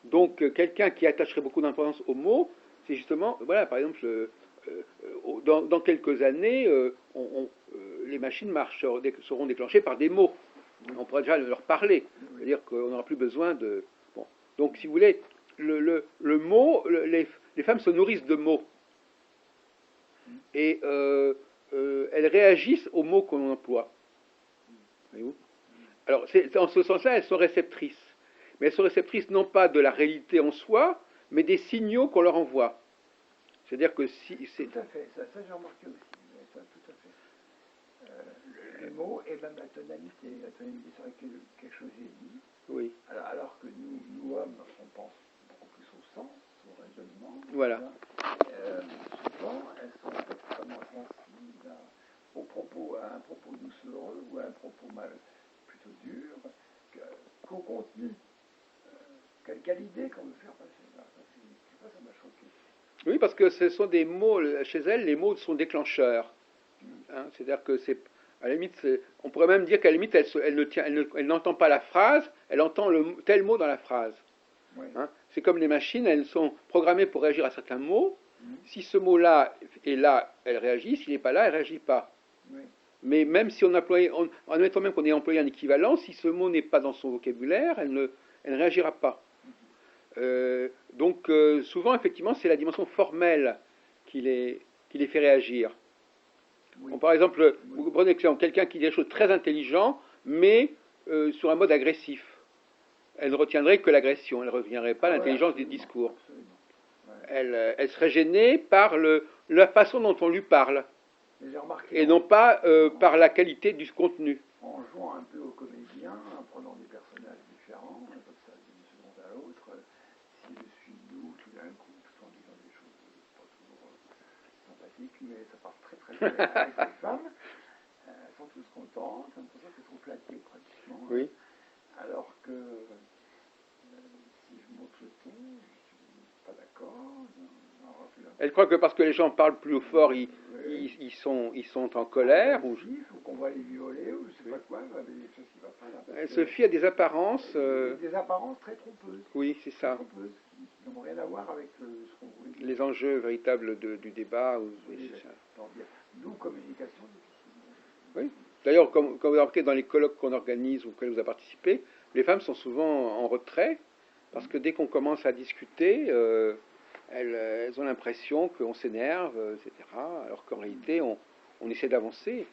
Donc, quelqu'un qui attacherait beaucoup d'importance aux mots, c'est justement, voilà, par exemple, dans quelques années, les machines seront déclenchées par des mots. On pourra déjà leur parler. C'est-à-dire qu'on n'aura plus besoin de... Bon. Donc, si vous voulez, le mot, les femmes se nourrissent de mots. Et elles réagissent aux mots qu'on emploie. Voyez-vous ? Alors, en ce sens-là, elles sont réceptrices. Mais elles sont réceptrices non pas de la réalité en soi, mais des signaux qu'on leur envoie. C'est-à-dire que si... Tout à fait, ça j'ai remarqué aussi, ça, tout à fait. Les mots et même la tonalité sur laquelle quelque chose est dit. Oui. Alors que nous hommes, on pense beaucoup plus au sens, au raisonnement. Voilà. Souvent, elles sont extrêmement sensibles à un propos doucereux ou à un propos plutôt dur, qu'au contenu. Quelle idée qu'on veut faire passer là. Ça m'a choqué. Oui, parce que ce sont des mots, chez elles, les mots sont déclencheurs. Hein, c'est-à-dire que c'est, à la limite, on pourrait même dire qu'à la limite, elle n'entend pas la phrase, elle entend tel mot dans la phrase. Oui. Hein, c'est comme les machines, elles sont programmées pour réagir à certains mots. Si ce mot-là est là, elle réagit. S'il n'est pas là, elle ne réagit pas. Oui. Mais même si en admettant même qu'on ait employé un équivalent, si ce mot n'est pas dans son vocabulaire, elle ne réagira pas. Donc souvent, effectivement, c'est la dimension formelle qui les fait réagir. Oui. Bon, par exemple, vous prenez quelqu'un qui dit des choses très intelligentes, mais sur un mode agressif. Elle ne retiendrait que l'agression, elle ne retiendrait pas l'intelligence du discours. Elle serait gênée par la façon dont on lui parle, et non pas par la qualité du contenu. En jouant un peu au comédien, en prenant des personnages différents, comme ça, d'une seconde à l'autre, si je suis doux tout d'un coup, tout en disant des choses pas toujours sympathiques, mais ça part très très bien avec les femmes, elles sont toutes contentes, elles qu'elles sont flattées pratiquement. Oui. Alors que si je montre ton, je suis pas d'accord. Elle croit que parce que les gens parlent plus fort, ils sont en colère. Ou qu'on va les violer, ou je sais pas quoi, des choses qui ne vont pas là. Elle se fie à des apparences. Des apparences très trompeuses. Oui, c'est ça. Trompeuses, qui n'ont rien à voir avec ce qu'on voulait dire. Les enjeux véritables du débat. Oui, c'est ça. D'où communication difficile. Oui. D'ailleurs, comme vous remarquez dans les colloques qu'on organise ou auxquels vous avez participé, les femmes sont souvent en retrait, parce que dès qu'on commence à discuter, elles ont l'impression qu'on s'énerve, etc. Alors qu'en réalité, on essaie d'avancer.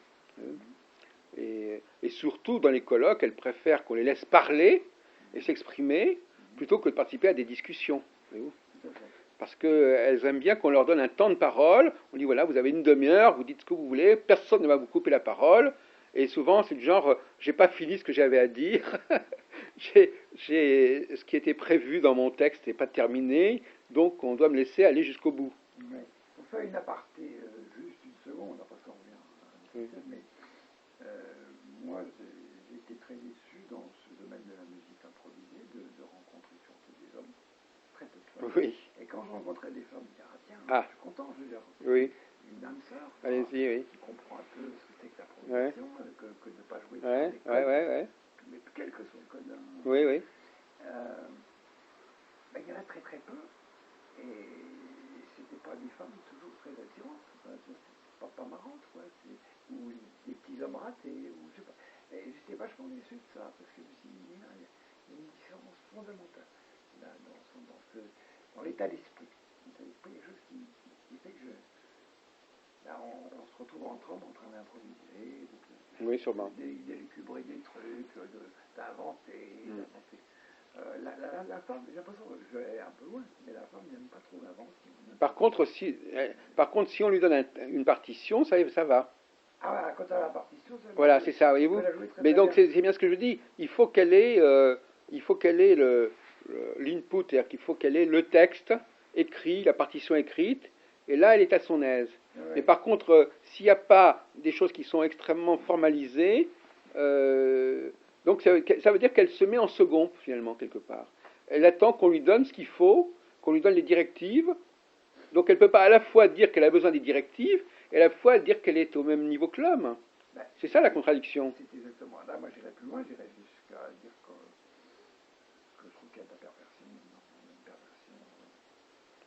Et surtout, dans les colloques, elles préfèrent qu'on les laisse parler et s'exprimer, plutôt que de participer à des discussions. Voyez-vous ? Parce qu'elles aiment bien qu'on leur donne un temps de parole. On dit, voilà, vous avez une demi-heure, vous dites ce que vous voulez, personne ne va vous couper la parole. Et souvent, c'est du genre, j'ai pas fini ce que j'avais à dire. Ce qui était prévu dans mon texte n'est pas terminé, donc on doit me laisser aller jusqu'au bout. Ouais. Pour faire une aparté, juste une seconde, après ça on revient. Mais moi, j'ai été très déçu dans ce domaine de la musique improvisée de rencontrer surtout des hommes, très peu de femmes. Oui. Et quand je rencontrais des femmes, je disais, ah tiens, je suis content, je veux dire, oui. Une danseur, allez-y, oui. qui comprend un peu ce que c'est que l'improvisation, que de ne pas jouer sur des codes, ouais. Mais quel que soit le code. Oui. Il y en a très très peu, et c'était pas des femmes toujours très attirantes, pas marrantes, quoi. Ou des petits hommes ratés, ou je sais pas. Et j'étais vachement déçu de ça, parce que je me suis dit, il y a une différence fondamentale là, dans l'état d'esprit. L'état d'esprit, il y a quelque chose qui fait que là, on se retrouve en train d'improviser, oui, sûrement. d'élucubrer des trucs, d'inventer. La femme, j'ai l'impression que je vais aller un peu loin, mais la femme n'aime pas trop l'invention. Par contre, si on lui donne une partition, ça va. Ah voilà, quand elle a la partition, ça voilà, c'est ça, voyez-vous. Mais donc c'est bien ce que je dis. Il faut qu'elle ait l'input, c'est-à-dire qu'il faut qu'elle ait le texte écrit, la partition écrite, et là elle est à son aise. Ouais. Mais par contre, s'il n'y a pas des choses qui sont extrêmement formalisées, donc ça veut dire qu'elle se met en second finalement quelque part. Elle attend qu'on lui donne ce qu'il faut, qu'on lui donne les directives. Donc elle ne peut pas à la fois dire qu'elle a besoin des directives et à la fois dire qu'elle est au même niveau que l'homme. Ben, c'est ça la contradiction. C'est exactement. Là, moi j'irais plus loin, j'irais jusqu'à dire que je trouve qu'il y a de la perversion.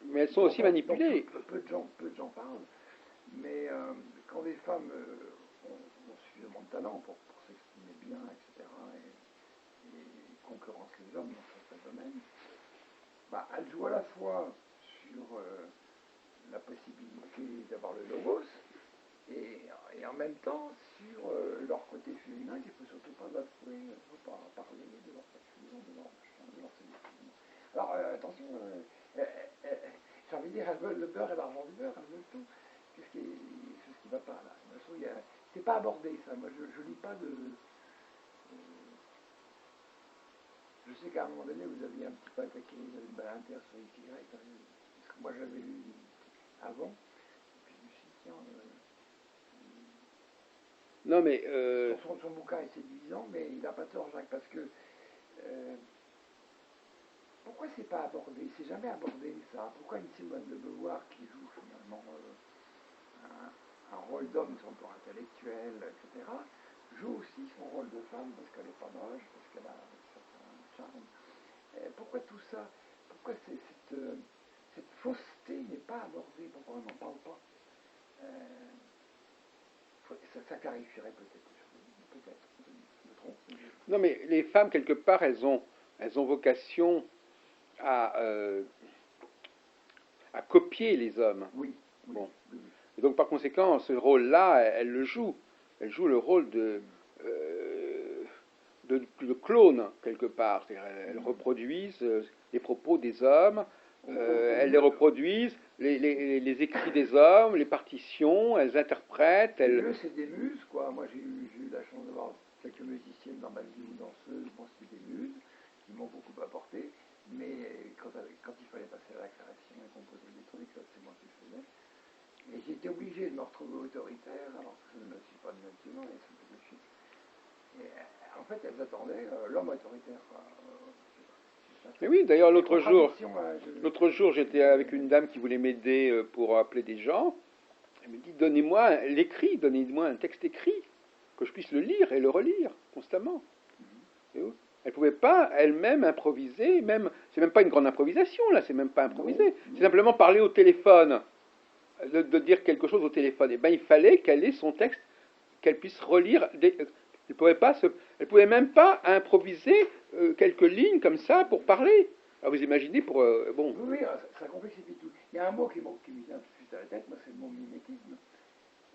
Mais elles sont aussi manipulées. Peu de gens parlent, mais quand les femmes ont suffisamment de talent pour s'exprimer bien, etc., et concurrencent les hommes dans certains domaines, elles jouent à la fois sur la possibilité d'avoir le logos et en même temps sur leur côté féminin qu'il ne faut surtout pas bafouer, il ne faut pas parler de leur fascisme, de leur machin, de leur séduction. Alors attention, j'ai envie de dire, elles veulent le beurre et l'argent du beurre, elles veulent tout. Qu'est-ce qui ne va pas là? C'est pas abordé ça, moi je lis pas de... Je sais qu'à un moment donné vous aviez un petit peu attaqué Ballinter sur les Y, parce que moi j'avais lu avant, et puis je me suis dit tiens... non mais... Son bouquin est séduisant, mais il n'a pas tort Jacques, parce que... pourquoi c'est pas abordé? C'est jamais abordé ça. Pourquoi une Simone de Beauvoir qui joue finalement un rôle d'homme sur le plan intellectuel, etc., joue aussi son rôle de femme parce qu'elle n'est pas moche, parce qu'elle a un certain charme. Pourquoi tout ça? Pourquoi cette fausseté n'est pas abordée? Pourquoi on n'en parle pas? Ça clarifierait peut-être. Peut-être. Je me trompe. Non mais les femmes, quelque part, elles ont vocation à copier les hommes. Oui. Bon. Oui. Et donc par conséquent, ce rôle-là, elle le joue. Elle joue le rôle de clone quelque part. Elles reproduisent les propos des hommes, elles les reproduisent, les écrits des hommes, les partitions, elles interprètent. C'est des muses, quoi. Moi j'ai eu la chance d'avoir quelques musiciennes dans ma vie ou danseuses. Bon, c'était des muses qui m'ont beaucoup apporté. Mais quand il fallait passer à la création et composer des trucs, c'est moi qui le faisais. Et j'étais obligé de me retrouver autoritaire, alors que je ne me suis pas de nature, et ça me faisait chier. Et en fait, elles attendaient l'homme autoritaire. Mais oui, d'ailleurs, Les l'autre jour, contradictions, là, j'étais avec une dame qui voulait m'aider pour appeler des gens. Elle me dit, donnez-moi un texte écrit, que je puisse le lire et le relire constamment. Et oui. Elle ne pouvait pas elle-même improviser, c'est même pas une grande improvisation là, c'est même pas improviser, c'est simplement parler au téléphone, de dire quelque chose au téléphone. Et ben il fallait qu'elle ait son texte, qu'elle puisse relire. Elle pouvait même pas improviser quelques lignes comme ça pour parler. Alors vous imaginez pour bon. Oui, oui, ça complexifie tout. Il y a un mot qui me vient tout de suite à la tête, moi c'est le mot mimétisme.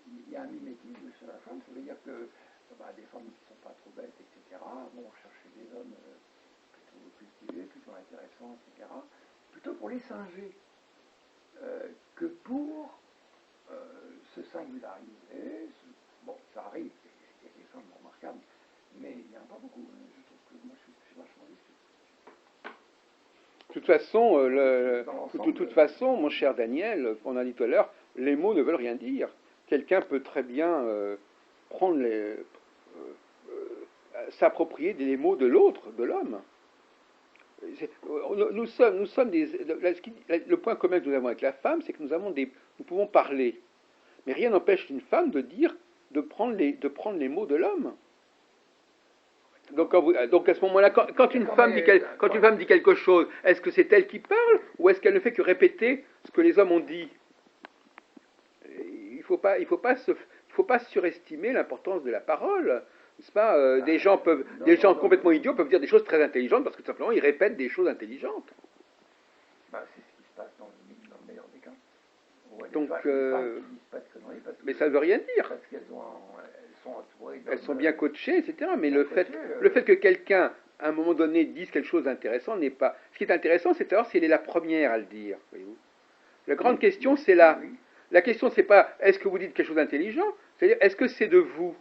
Il y a un mimétisme chez la femme, ça veut dire que des femmes qui ne sont pas trop bêtes, etc., vont chercher des hommes plutôt cultivés, plutôt intéressants, etc., plutôt pour les singer que pour se singulariser. Bon, ça arrive, il y a des femmes remarquables, mais il n'y en a pas beaucoup. Je trouve que moi je suis vachement déçu. De toute façon, mon cher Daniel, on a dit tout à l'heure, les mots ne veulent rien dire. Quelqu'un peut très bien prendre s'approprier des mots de l'autre, de l'homme. Nous sommes le point commun que nous avons avec la femme, c'est que nous pouvons parler, mais rien n'empêche une femme de prendre les mots de l'homme. Donc à ce moment-là, quand une femme dit quelque chose, est-ce que c'est elle qui parle ou est-ce qu'elle ne fait que répéter ce que les hommes ont dit? Il faut pas surestimer l'importance de la parole. N'est-ce pas? Des gens complètement idiots peuvent dire des choses très intelligentes parce que tout simplement ils répètent des choses intelligentes. C'est ce qui se passe dans le meilleur des cas. Donc, mais ça ça ne veut rien dire. Parce qu'elles sont entourées. Elles sont bien coachées, etc. Mais le fait que quelqu'un, à un moment donné, dise quelque chose d'intéressant n'est pas. Ce qui est intéressant, c'est de savoir si elle est la première à le dire. Voyez-vous. La grande question, c'est là. Oui. La question, c'est pas est-ce que vous dites quelque chose d'intelligent, c'est-à-dire est-ce que c'est de vous.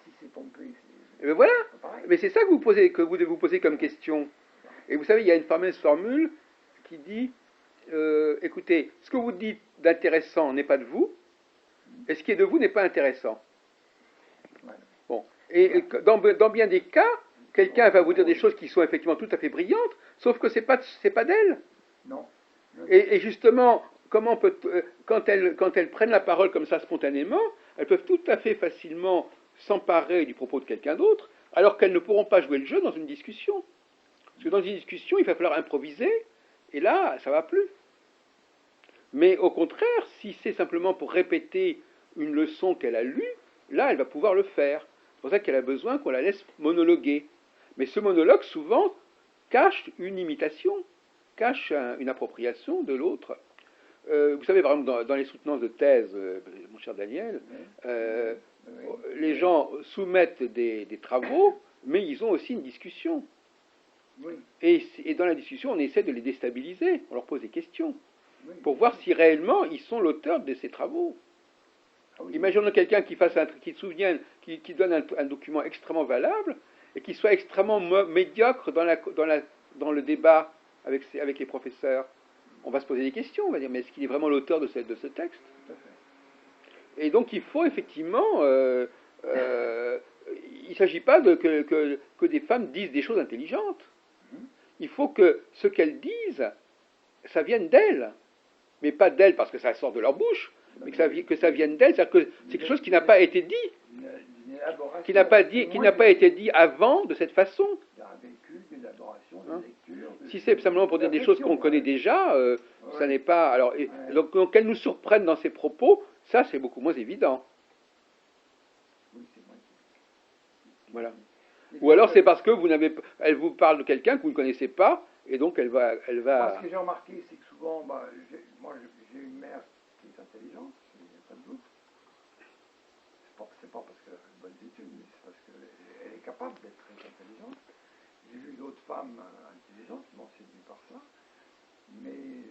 Si c'est pompé, et bien voilà. Mais c'est ça que vous devez vous poser comme question. Et vous savez, il y a une fameuse formule qui dit écoutez, ce que vous dites d'intéressant n'est pas de vous, et ce qui est de vous n'est pas intéressant. Bon. Et dans bien des cas, quelqu'un va vous dire des choses qui sont effectivement tout à fait brillantes, sauf que c'est pas d'elle. Non. Et justement, quand elles prennent la parole comme ça spontanément, elles peuvent tout à fait facilement s'emparer du propos de quelqu'un d'autre, alors qu'elles ne pourront pas jouer le jeu dans une discussion. Parce que dans une discussion, il va falloir improviser, et là, ça ne va plus. Mais au contraire, si c'est simplement pour répéter une leçon qu'elle a lue, là, elle va pouvoir le faire. C'est pour ça qu'elle a besoin qu'on la laisse monologuer. Mais ce monologue, souvent, cache une imitation, cache une appropriation de l'autre. Vous savez, par exemple, dans les soutenances de thèse, mon cher Daniel, les gens soumettent des travaux, mais ils ont aussi une discussion. Oui. Et dans la discussion, on essaie de les déstabiliser, on leur pose des questions, pour voir si réellement ils sont l'auteur de ces travaux. Imaginons quelqu'un qui donne un document extrêmement valable et qui soit extrêmement médiocre dans le débat avec les professeurs. On va se poser des questions, on va dire, mais est-ce qu'il est vraiment l'auteur de ce texte? Et donc il faut effectivement, il ne s'agit pas que des femmes disent des choses intelligentes. Il faut que ce qu'elles disent, ça vienne d'elles. Mais pas d'elles parce que ça sort de leur bouche, mais que ça vienne d'elles, c'est-à-dire que c'est quelque chose qui n'a pas été dit. Qui n'a pas été dit avant de cette façon. Si c'est simplement pour dire des choses qu'on connaît déjà, ça n'est pas. Alors, donc qu'elles nous surprennent dans ses propos, ça c'est beaucoup moins évident. Voilà. Ou alors c'est parce que elle vous parle de quelqu'un que vous ne connaissez pas, et donc elle va. Moi, ce que j'ai remarqué, c'est que souvent, j'ai une mère qui est intelligente, il n'y a pas de doute. C'est pas parce qu'elle a fait de bonnes études, mais c'est parce qu'elle est capable d'être très intelligente. J'ai vu d'autres femmes intelligentes qui m'ont séduit par ça, mais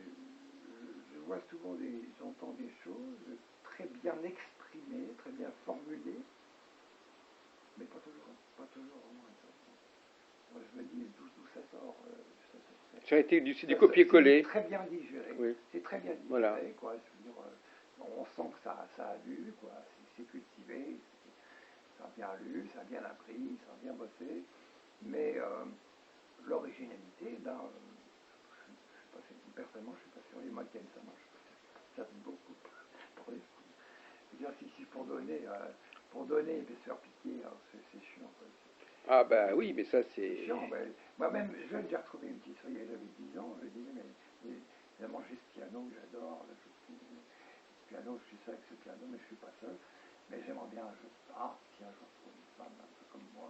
je vois souvent j'entends des choses très bien exprimées, très bien formulées, mais pas toujours vraiment intéressantes. Moi, je me dis d'où ça sort. Ça a été du copier-coller. C'est très bien digéré. Oui. C'est très bien digéré, voilà. Quoi. Je veux dire, on sent que ça a lu, quoi. C'est cultivé, ça a bien lu, ça a bien appris, ça a bien bossé. Mais l'originalité, là, personnellement, je ne suis pas sûr, les mannequins, ça marche pas. Ça fait beaucoup. Si pour donner et puis se faire piquer, c'est chiant. Quoi. Ah ben oui, mais ça C'est c'est... chiant. Ben, moi-même, je viens de retrouver une petite fille, j'avais 10 ans, je disais, mais elle a mangé ce piano, j'adore, ce piano, je suis seul avec ce piano, mais je ne suis pas seul. Mais j'aimerais bien un jour, si un jour je trouve une femme un peu comme moi,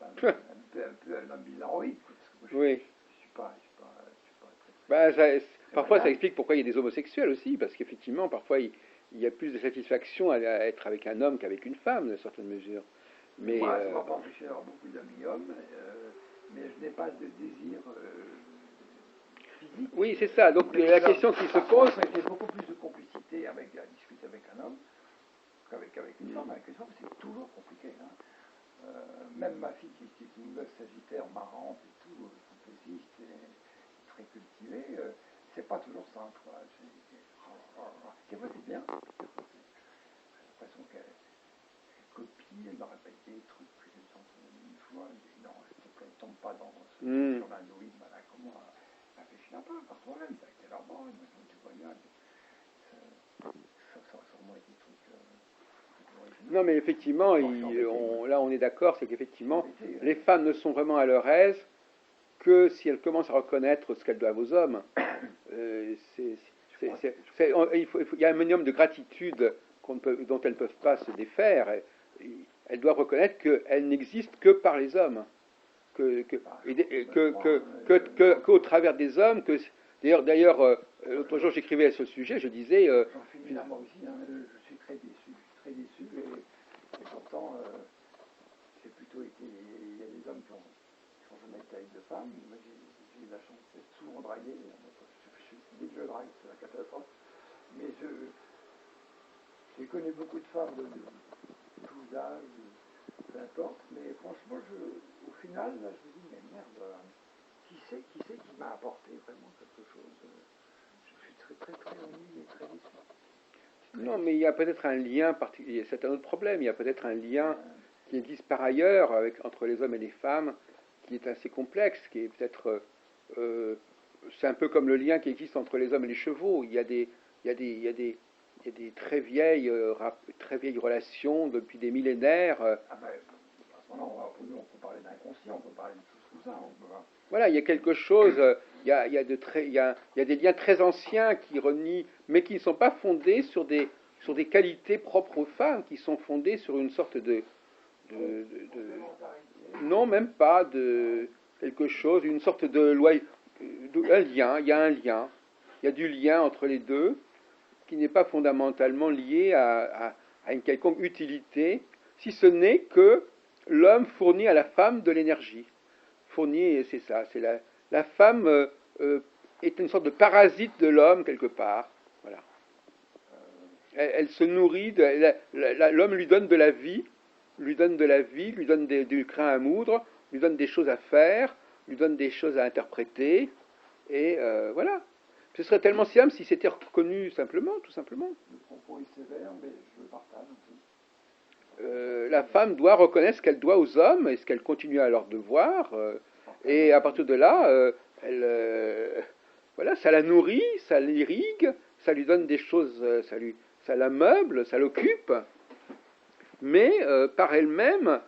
un peu un bizarroïde, parce que moi, Oui. je suis pas très, Ben, parfois ça malade. explique pourquoi il y a des homosexuels aussi, parce qu'effectivement, parfois il y a plus de satisfaction à être avec un homme qu'avec une femme, dans certaines mesures. Mais Mais moi, ça ne m'a pas empêché d'avoir beaucoup d'amis hommes, mais je n'ai pas de désir physique. oui, c'est ça. Donc Avec la les hommes. question qui se Par pose, contre, j'ai beaucoup plus de complicité à discuter avec un homme qu'avec une femme. Avec une femme, c'est toujours compliqué. Hein. Même ma fille, qui est une gosse sagittaire, marrante et tout, fantaisiste et très cultivée, c'est pas toujours simple. Quoi. Des fois, c'est bien. Des fois, j'ai l'impression qu'elle copie, elle me répète des trucs que j'ai entendus une fois. Elle dit non, s'il te plaît, tombe pas dans ce sur l'hindouisme. Comment réfléchis un peu par toi-même, t'as été là-bas, tu vois bien. Ça aurait sûrement été des trucs originaux. non mais effectivement, là on est d'accord, c'est qu'effectivement, les femmes ne sont vraiment à leur aise que si elles commencent à reconnaître ce qu'elles doivent aux hommes. Il y a un minimum de gratitude dont elles ne peuvent pas se défaire. Elles doivent reconnaître qu'elles n'existent que par les hommes, qu'au travers des hommes. D'ailleurs, l'autre jour j'écrivais à ce sujet, je disais, J'en finis là, moi aussi, hein, je suis très déçu, et pourtant, j'ai plutôt été, il y a des hommes qui ont jamais été avec de femmes, moi j'ai eu la chance d'être souvent dragué, dès que je drague, c'est la catastrophe, mais j'ai connu beaucoup de femmes de tous âges, peu importe, mais franchement, au final, là, je me dis, mais merde, qui m'a apporté vraiment quelque chose je suis très, très, très ennuyé, très déçu. non, mais il y a peut-être un lien particulier, c'est un autre problème, il y a peut-être un lien qui existe par ailleurs entre les hommes et les femmes, qui est assez complexe, qui est peut-être... c'est un peu comme le lien qui existe entre les hommes et les chevaux. Il y a des très vieilles relations depuis des millénaires. Ah ben, à ce moment-là, on peut parler d'inconscient, on peut parler de tout ça. Voilà, il y a quelque chose, il y a des liens très anciens qui renient, mais qui ne sont pas fondés sur des qualités propres aux femmes, qui sont fondés sur une sorte non, même pas de quelque chose, une sorte de loi, un lien, il y a un lien, il y a du lien entre les deux, qui n'est pas fondamentalement lié à une quelconque utilité, si ce n'est que l'homme fournit à la femme de l'énergie. Fournit, c'est ça, c'est la femme est une sorte de parasite de l'homme quelque part. Voilà. Elle se nourrit, l'homme lui donne de la vie, lui donne du grain à moudre, lui donne des choses à faire, lui donne des choses à interpréter, et voilà. Ce serait tellement simple si c'était reconnu simplement, tout simplement. Le propos est sévère, mais je le partage aussi. La femme doit reconnaître ce qu'elle doit aux hommes et ce qu'elle continue à leur devoir, et à partir de là, voilà, ça la nourrit, ça l'irrigue, ça lui donne des choses, ça la meuble, ça l'occupe, mais par elle-même,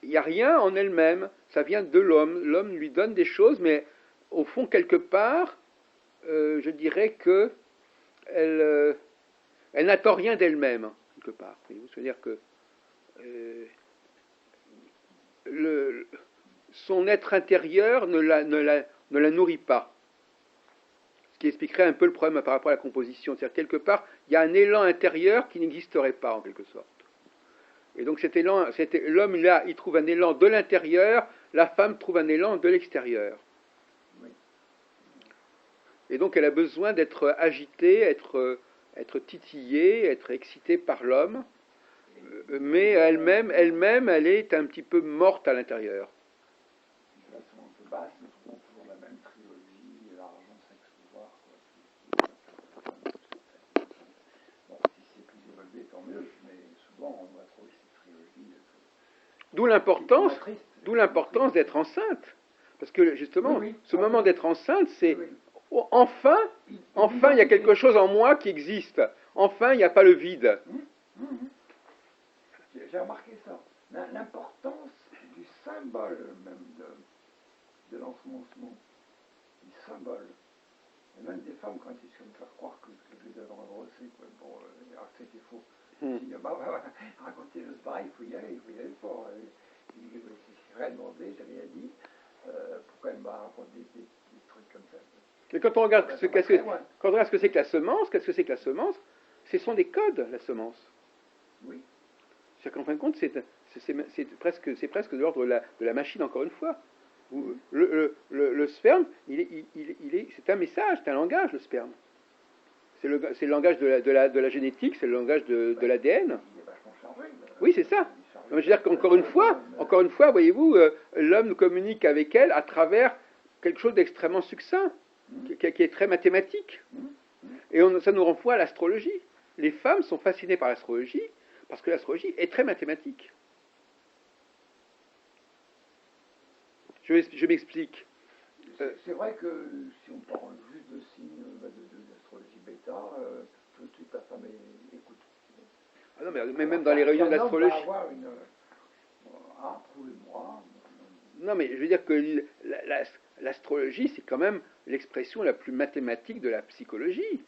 il n'y a rien en elle-même, ça vient de l'homme. L'homme lui donne des choses, mais au fond, quelque part, je dirais que elle n'attend rien d'elle-même, quelque part. C'est-à-dire que son être intérieur ne la nourrit pas. Ce qui expliquerait un peu le problème par rapport à la composition. C'est-à-dire quelque part, il y a un élan intérieur qui n'existerait pas, en quelque sorte. Et donc cet élan, l'homme là, il trouve un élan de l'intérieur, la femme trouve un élan de l'extérieur. Oui. Et donc elle a besoin d'être agitée, être titillée, être excitée par l'homme, mais elle-même, elle est un petit peu morte à l'intérieur. De façon un peu basse, nous trouvons toujours la même trilogie, l'argent, sexe, pouvoir. Bon, si c'est plus évolué, tant mieux, mais souvent on doit trouver cette trilogie. D'où l'importance d'être enceinte. Parce que justement, Oui, oui. ce moment d'être enceinte, c'est Oui, oh, enfin, enfin, il y a quelque chose en moi qui existe. Enfin, il n'y a pas le vide. hum. J'ai remarqué ça. L'importance du symbole même de l'ensemencement, du symbole. Et même des femmes, quand ils se faire croire que je les avais regrossées, quoi, bon, alors que c'était faux. Hmm. Je dis, raconter des choses pareilles, il faut y aller fort. J'ai rien demandé, j'ai rien dit. Pourquoi elle m'a raconté des trucs comme ça? Et quand on regarde Ça ce, va très loin. quand on regarde ce que c'est que la semence, qu'est-ce que c'est que la semence? Ce sont des codes, la semence. Oui. C'est-à-dire qu'en fin de compte, c'est presque de l'ordre de la machine, encore une fois. Le sperme, c'est un message, c'est un langage, le sperme. C'est le langage de la génétique, c'est le langage de l'ADN. Il est vachement chargé. Oui, c'est ça. Je veux dire qu'encore une fois, voyez-vous, l'homme communique avec elle à travers quelque chose d'extrêmement succinct, qui est très mathématique. Et ça nous renvoie à l'astrologie. Les femmes sont fascinées par l'astrologie parce que l'astrologie est très mathématique. Je m'explique. C'est vrai que si on parle juste de signes d'astrologie bêta, tout de suite la femme écoute. Ah non, mais même dans les réunions d'astrologie. Avoir une. Ah, prouvez-moi. Non, mais je veux dire que l'astrologie, c'est quand même l'expression la plus mathématique de la psychologie.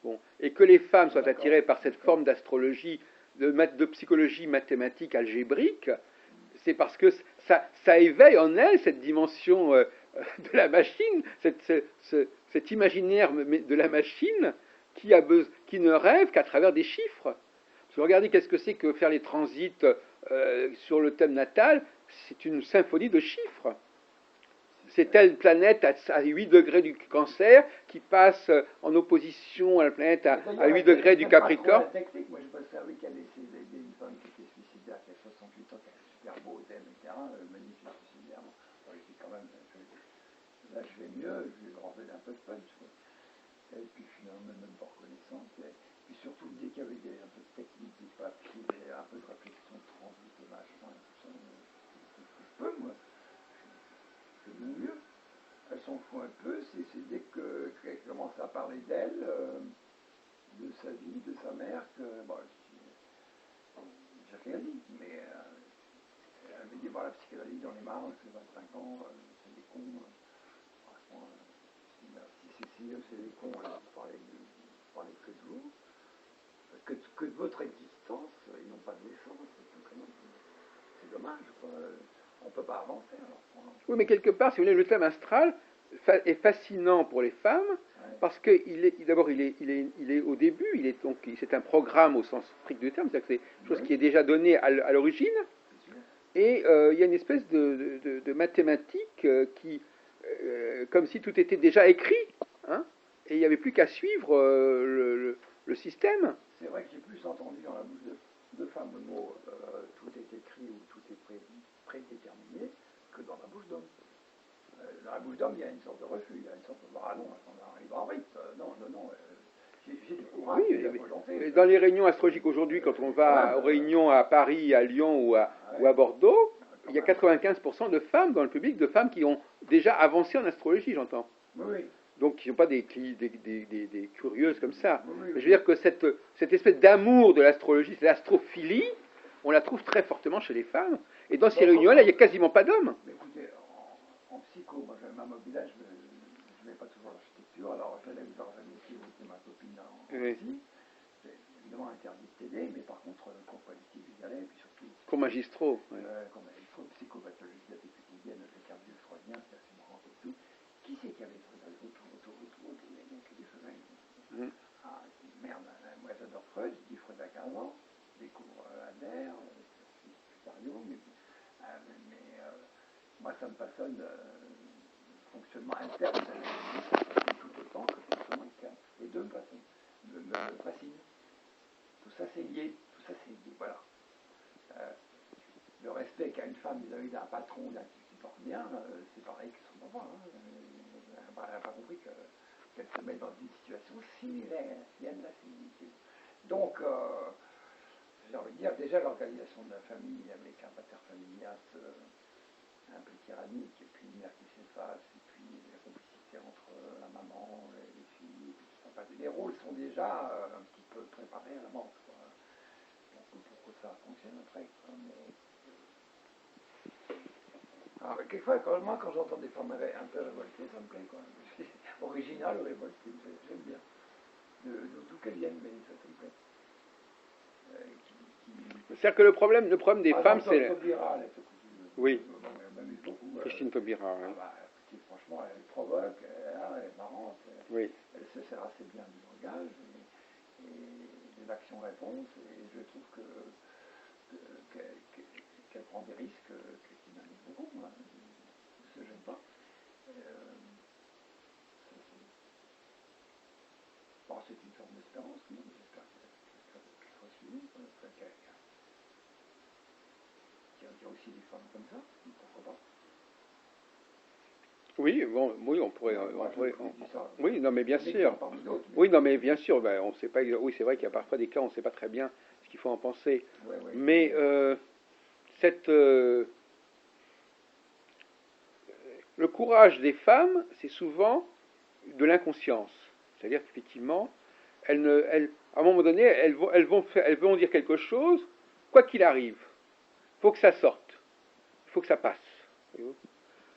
Bon. Et que les femmes soient attirées par cette forme d'astrologie, de psychologie mathématique algébrique, c'est parce que ça éveille en elles cette dimension de la machine, cet imaginaire de la machine qui ne rêve qu'à travers des chiffres. Parce que regardez qu'est-ce que c'est que faire les transits sur le thème natal, c'est une symphonie de chiffres. C'est telle planète à 8 degrés du cancer qui passe en opposition à la planète à 8 degrés du Capricorne. Moi, j'ai passé un week-end et c'est une femme qui était suicidaire, qui a 68 ans, qui a un super beau thème, etc. Magnifique suicidaire. Bon, je dis quand même, là je vais mieux, je vais renvoyer un peu de punch. Et puis finalement, même pas reconnaissante. Et puis surtout, dès qu'il y avait un peu de technique, des papiers, un peu de réflexion, de transit, de machin, tout ça, je peux, moi. C'est mon mieux. Elle s'en fout un peu, c'est dès qu'elle commence à parler d'elle, de sa vie, de sa mère, que bon, j'ai rien dit, mais elle me dit, bon, la psychanalyse, j'en ai marre, j'ai 25 ans, c'est des cons. Franchement, si c'est des cons, parlez que de vous, que de votre existence, ils n'ont pas de naissance, c'est dommage, quoi. On ne peut pas avancer. Alors, oui, mais quelque part, si vous voulez, le thème astral est fascinant pour les femmes parce que d'abord, il est au début, c'est un programme au sens strict du terme, c'est-à-dire que c'est quelque chose qui est déjà donné à l'origine, et il y a une espèce de mathématique comme si tout était déjà écrit, hein, et il n'y avait plus qu'à suivre le système. C'est vrai que j'ai plus entendu dans la bouche de femmes le mot tout est écrit ou tout est prédéterminé que dans la bouche d'homme. Dans la bouche d'homme, il y a une sorte de refus, il y a une sorte de ah non, on arrive en rythme, non, j'ai du courage, j'ai de la volonté. Dans les réunions astrologiques aujourd'hui, quand on va aux réunions à Paris, à Lyon ou à Bordeaux, il y a 95% de femmes dans le public, de femmes qui ont déjà avancé en astrologie, j'entends. Oui. Donc qui ne sont pas des curieuses comme ça. Je veux dire que cette espèce d'amour de l'astrologie, cette astrophilie, on la trouve très fortement chez les femmes. Et dans ces réunions-là, il n'y a quasiment pas d'hommes. Écoutez, en psycho, moi j'avais ma village, je ne vais pas toujours l'architecture, alors j'allais vous avoir un métier, vous étiez ma copine en psy. J'ai évidemment interdit de t'aider, mais par contre, cours politique, j'y allais, et puis surtout. Cours magistraux. Cours magistraux, psychopathologie, la quotidienne, le cardio freudien, c'est assez marrant et tout. Qui c'est qui avait autour, des choses. Ah, merde, moi j'adore Freud, je dis Freud à 15 ans, je découvre Adler, Cario, mais moi ça me passionne le fonctionnement interne, tout autant que le fonctionnement externe. Les deux me fascinent. Tout ça c'est lié, voilà. Le respect qu'a une femme vis-à-vis d'un patron, d'un qui se porte bien, c'est pareil que son enfant. Elle n'a pas compris qu'elle se met dans une situation similaire, il y a de la similitude. Donc, j'ai envie de dire, déjà l'organisation de la famille avec un pater familias un peu tyrannique, et puis une mère qui s'efface, et puis la complicité entre la maman et les filles, et puis tout ça. Enfin, les rôles sont déjà un petit peu préparés à l'avance, quoi. Pour que ça fonctionne après, quoi. Mais... Alors, quelquois, quand j'entends des femmes un peu révoltées, ça me plaît, quoi. Original ou révolté, j'aime bien. D'où qu'elles viennent, mais ça me plaît. C'est-à-dire que le problème des femmes, c'est... Oui, Christine Taubira. Ah bah, franchement, elle provoque, elle est marrante, oui. Elle se sert assez bien du langage et des actions-réponses, et je trouve qu'elle prend des risques qui m'amusent beaucoup, moi. Ça ne gêne pas. Bon, c'est une forme d'espérance, quand même. J'espère qu'elle sera suivie. Il y a aussi des femmes comme ça, pourquoi pas. Oui, bon, oui, on pourrait, oui, non, mais bien sûr. Oui, non, mais bien sûr, ben, on sait pas. Oui, c'est vrai qu'il y a parfois des cas, on ne sait pas très bien ce qu'il faut en penser. Ouais. Mais le courage des femmes, c'est souvent de l'inconscience. C'est-à-dire qu'effectivement, à un moment donné, elles vont dire quelque chose, quoi qu'il arrive. Il faut que ça sorte, il faut que ça passe.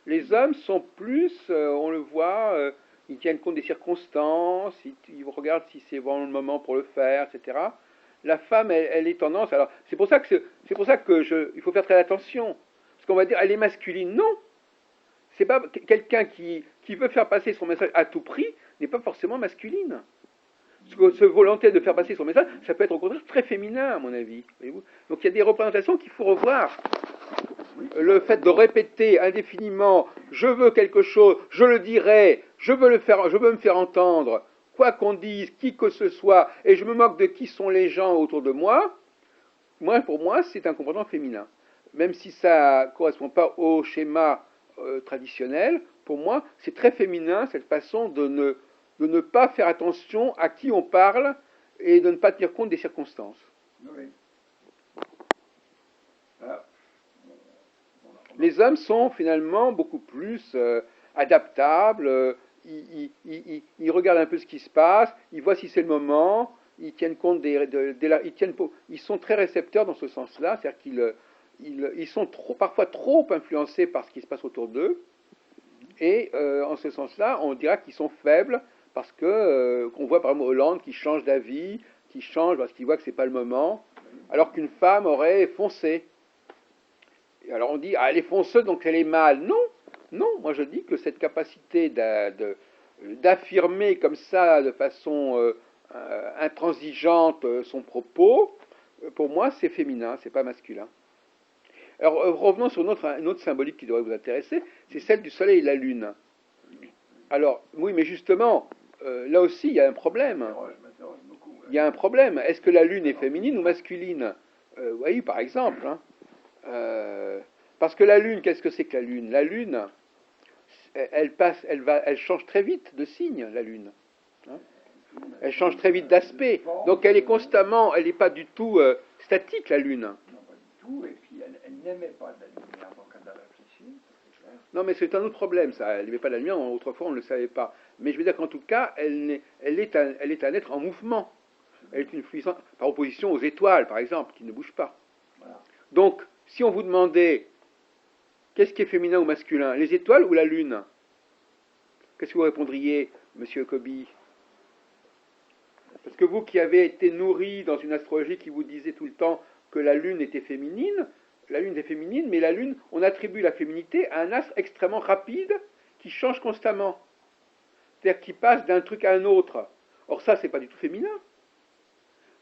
Les hommes sont plus, on le voit, ils tiennent compte des circonstances, ils regardent si c'est vraiment le moment pour le faire, etc. La femme, elle est tendance. Alors, c'est pour ça que il faut faire très attention, parce qu'on va dire, elle est masculine. Non, c'est pas quelqu'un qui veut faire passer son message à tout prix n'est pas forcément masculine. Ce volonté de faire passer son message, ça peut être au contraire très féminin, à mon avis. Voyez-vous. Donc il y a des représentations qu'il faut revoir. Le fait de répéter indéfiniment, je veux quelque chose, je le dirai, je veux me faire entendre, quoi qu'on dise, qui que ce soit, et je me moque de qui sont les gens autour de moi, pour moi, c'est un comportement féminin. Même si ça ne correspond pas au schéma traditionnel, pour moi, c'est très féminin cette façon de ne pas faire attention à qui on parle et de ne pas tenir compte des circonstances. Oui. Les hommes sont finalement beaucoup plus adaptables, ils regardent un peu ce qui se passe, ils voient si c'est le moment, ils tiennent compte ils sont très récepteurs dans ce sens-là, c'est-à-dire qu'ils sont parfois trop influencés par ce qui se passe autour d'eux, et en ce sens-là, on dira qu'ils sont faibles, parce qu'on voit par exemple Hollande qui change d'avis, qui change parce qu'il voit que c'est pas le moment, alors qu'une femme aurait foncé. Et alors on dit, elle est fonceuse donc elle est mâle. Non, non, moi je dis que cette capacité d'affirmer comme ça de façon intransigeante son propos, pour moi c'est féminin, c'est pas masculin. Alors revenons sur une autre symbolique qui devrait vous intéresser, c'est celle du soleil et de la lune. Alors oui, mais justement, là aussi il y a un problème. Il y a un problème. Est-ce que la lune est féminine ou masculine? Oui, par exemple. Hein. Parce que la lune, qu'est-ce que c'est que la lune? La lune, elle change très vite de signe, la lune. Hein, elle change très vite d'aspect. Donc elle est constamment, elle n'est pas du tout statique, la lune. Non, pas du tout. Et puis elle n'aimait pas de la lumière, donc elle a réfléchi, c'est clair. Non, mais c'est un autre problème, ça. Elle n'aimait pas la lumière, autrefois on ne le savait pas. Mais je veux dire qu'en tout cas, elle est un être en mouvement. Elle est une fluidité, par opposition aux étoiles, par exemple, qui ne bougent pas. Voilà. Donc, si on vous demandait qu'est-ce qui est féminin ou masculin, les étoiles ou la lune? Qu'est-ce que vous répondriez, monsieur Kobi? Parce que vous qui avez été nourri dans une astrologie qui vous disait tout le temps que la lune était féminine, mais la lune, on attribue la féminité à un astre extrêmement rapide qui change constamment. C'est-à-dire qui passe d'un truc à un autre. Or ça, c'est pas du tout féminin.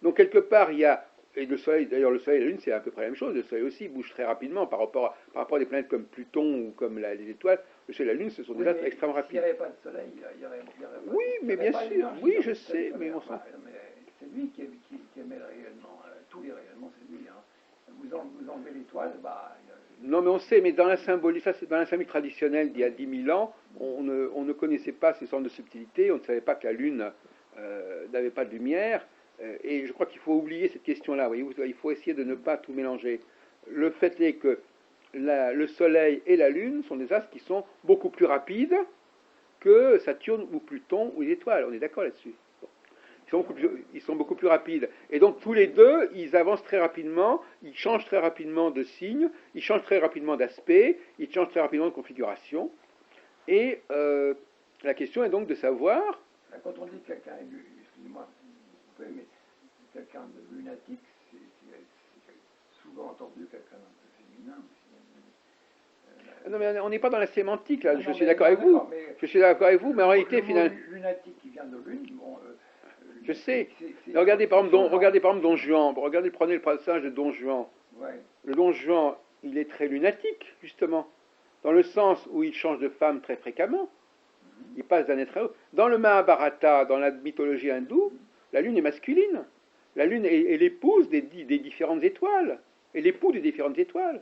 Donc quelque part, il y a, et le soleil, d'ailleurs le soleil et la lune, c'est à peu près la même chose, le soleil aussi bouge très rapidement par rapport à des planètes comme Pluton ou comme les étoiles, le soleil et la lune, ce sont des astres extrêmement rapides. S'il n'y avait pas de soleil, il y aurait oui, mais bien sûr, oui, je sais, mais on s'en... C'est lui qui émet le rayonnement, tous les rayonnements, c'est lui. Hein. Vous enlevez l'étoile, bah... Non, mais on sait, mais dans la symbolique, ça c'est dans la symbolique traditionnelle d'il y a 10 000 ans, on ne connaissait pas ces sortes de subtilités, on ne savait pas que la lune n'avait pas de lumière, et je crois qu'il faut oublier cette question-là, voyez-vous, il faut essayer de ne pas tout mélanger. Le fait est que le Soleil et la Lune sont des astres qui sont beaucoup plus rapides que Saturne ou Pluton ou les étoiles. On est d'accord là-dessus. Ils sont beaucoup plus rapides. Et donc tous les deux, ils avancent très rapidement, ils changent très rapidement de signe, ils changent très rapidement d'aspect, ils changent très rapidement de configuration. Et la question est donc de savoir... Quand on dit quelqu'un est, excusez-moi, mais quelqu'un de lunatique, c'est souvent entendu quelqu'un d'un peu féminin. Non, mais on n'est pas dans la sémantique, là. Non, Je suis d'accord avec vous. Je suis d'accord avec vous, mais en réalité, finalement... Lunatique qui vient de lune, bon... je sais. Regardez par exemple Don Juan. Prenez le passage de Don Juan. Ouais. Le Don Juan, il est très lunatique, justement, dans le sens où il change de femme très fréquemment. Il passe d'un être à l'autre. Dans le Mahabharata, dans la mythologie hindoue, la lune est masculine. La lune est l'épouse des différentes étoiles. Et l'époux des différentes étoiles.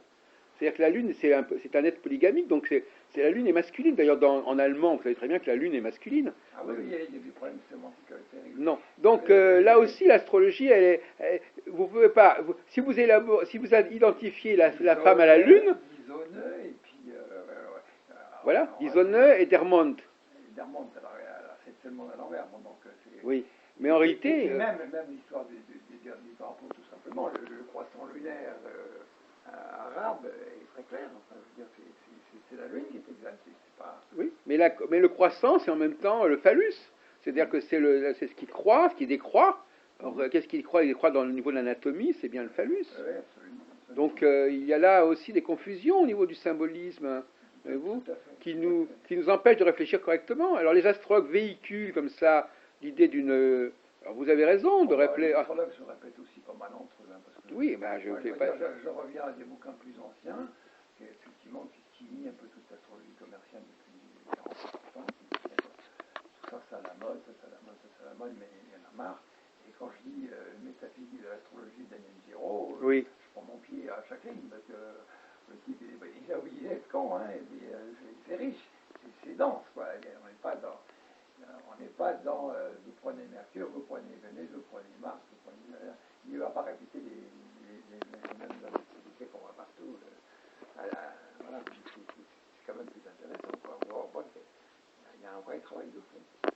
C'est-à-dire que la lune, c'est un être polygamique, donc la lune est masculine. D'ailleurs, en allemand, vous savez très bien que la lune est masculine. Ah oui, il y a des problèmes sémantiques terribles. Non. Donc là aussi, l'astrologie, vous pouvez pas. Si vous identifiez la femme à la lune, Disone et puis voilà, Disone et Dermont. Dermont, alors c'est tellement à l'envers, bon, donc c'est. Oui, mais en réalité. Et même l'histoire des drapeaux, tout simplement, le croissant lunaire arabe est très clair. Enfin, je veux dire, c'est la lune qui est exaltée, c'est pas. Oui, mais le croissant, c'est en même temps le phallus. C'est-à-dire que c'est ce qui croît, ce qui décroît. Alors, qu'est-ce qu'il croît? Il croît dans le niveau de l'anatomie, c'est bien le phallus. Oui, absolument. Donc, il y a là aussi des confusions au niveau du symbolisme, voyez-vous, qui nous empêchent de réfléchir correctement. Alors, les astrologues véhiculent comme ça l'idée d'une... Alors, vous avez raison de rappeler... Les astrologues se répètent aussi pas mal entre eux. Parce que oui, ben, je fais pas... Je reviens à des bouquins plus anciens, qui effectivement qui nient un peu toute l'astrologie commerciale depuis 40 ans. Ça, c'est à la mode, ça, c'est à la mode, ça, c'est à la mode, mais il y en a marre. Et quand je dis métaphysique de l'astrologie de Daniel Giraud, oui. je prends mon pied à chaque ligne, parce que le type, il a oublié d'être con, hein, c'est riche, c'est dense, quoi. On n'est pas dans vous prenez Mercure, vous prenez Vénus, vous prenez Mars, vous prenez... il ne va pas répéter les mêmes activités qu'on voit partout. Voilà, c'est quand même plus intéressant, quoi. On voit qu'il y a un vrai travail de fond.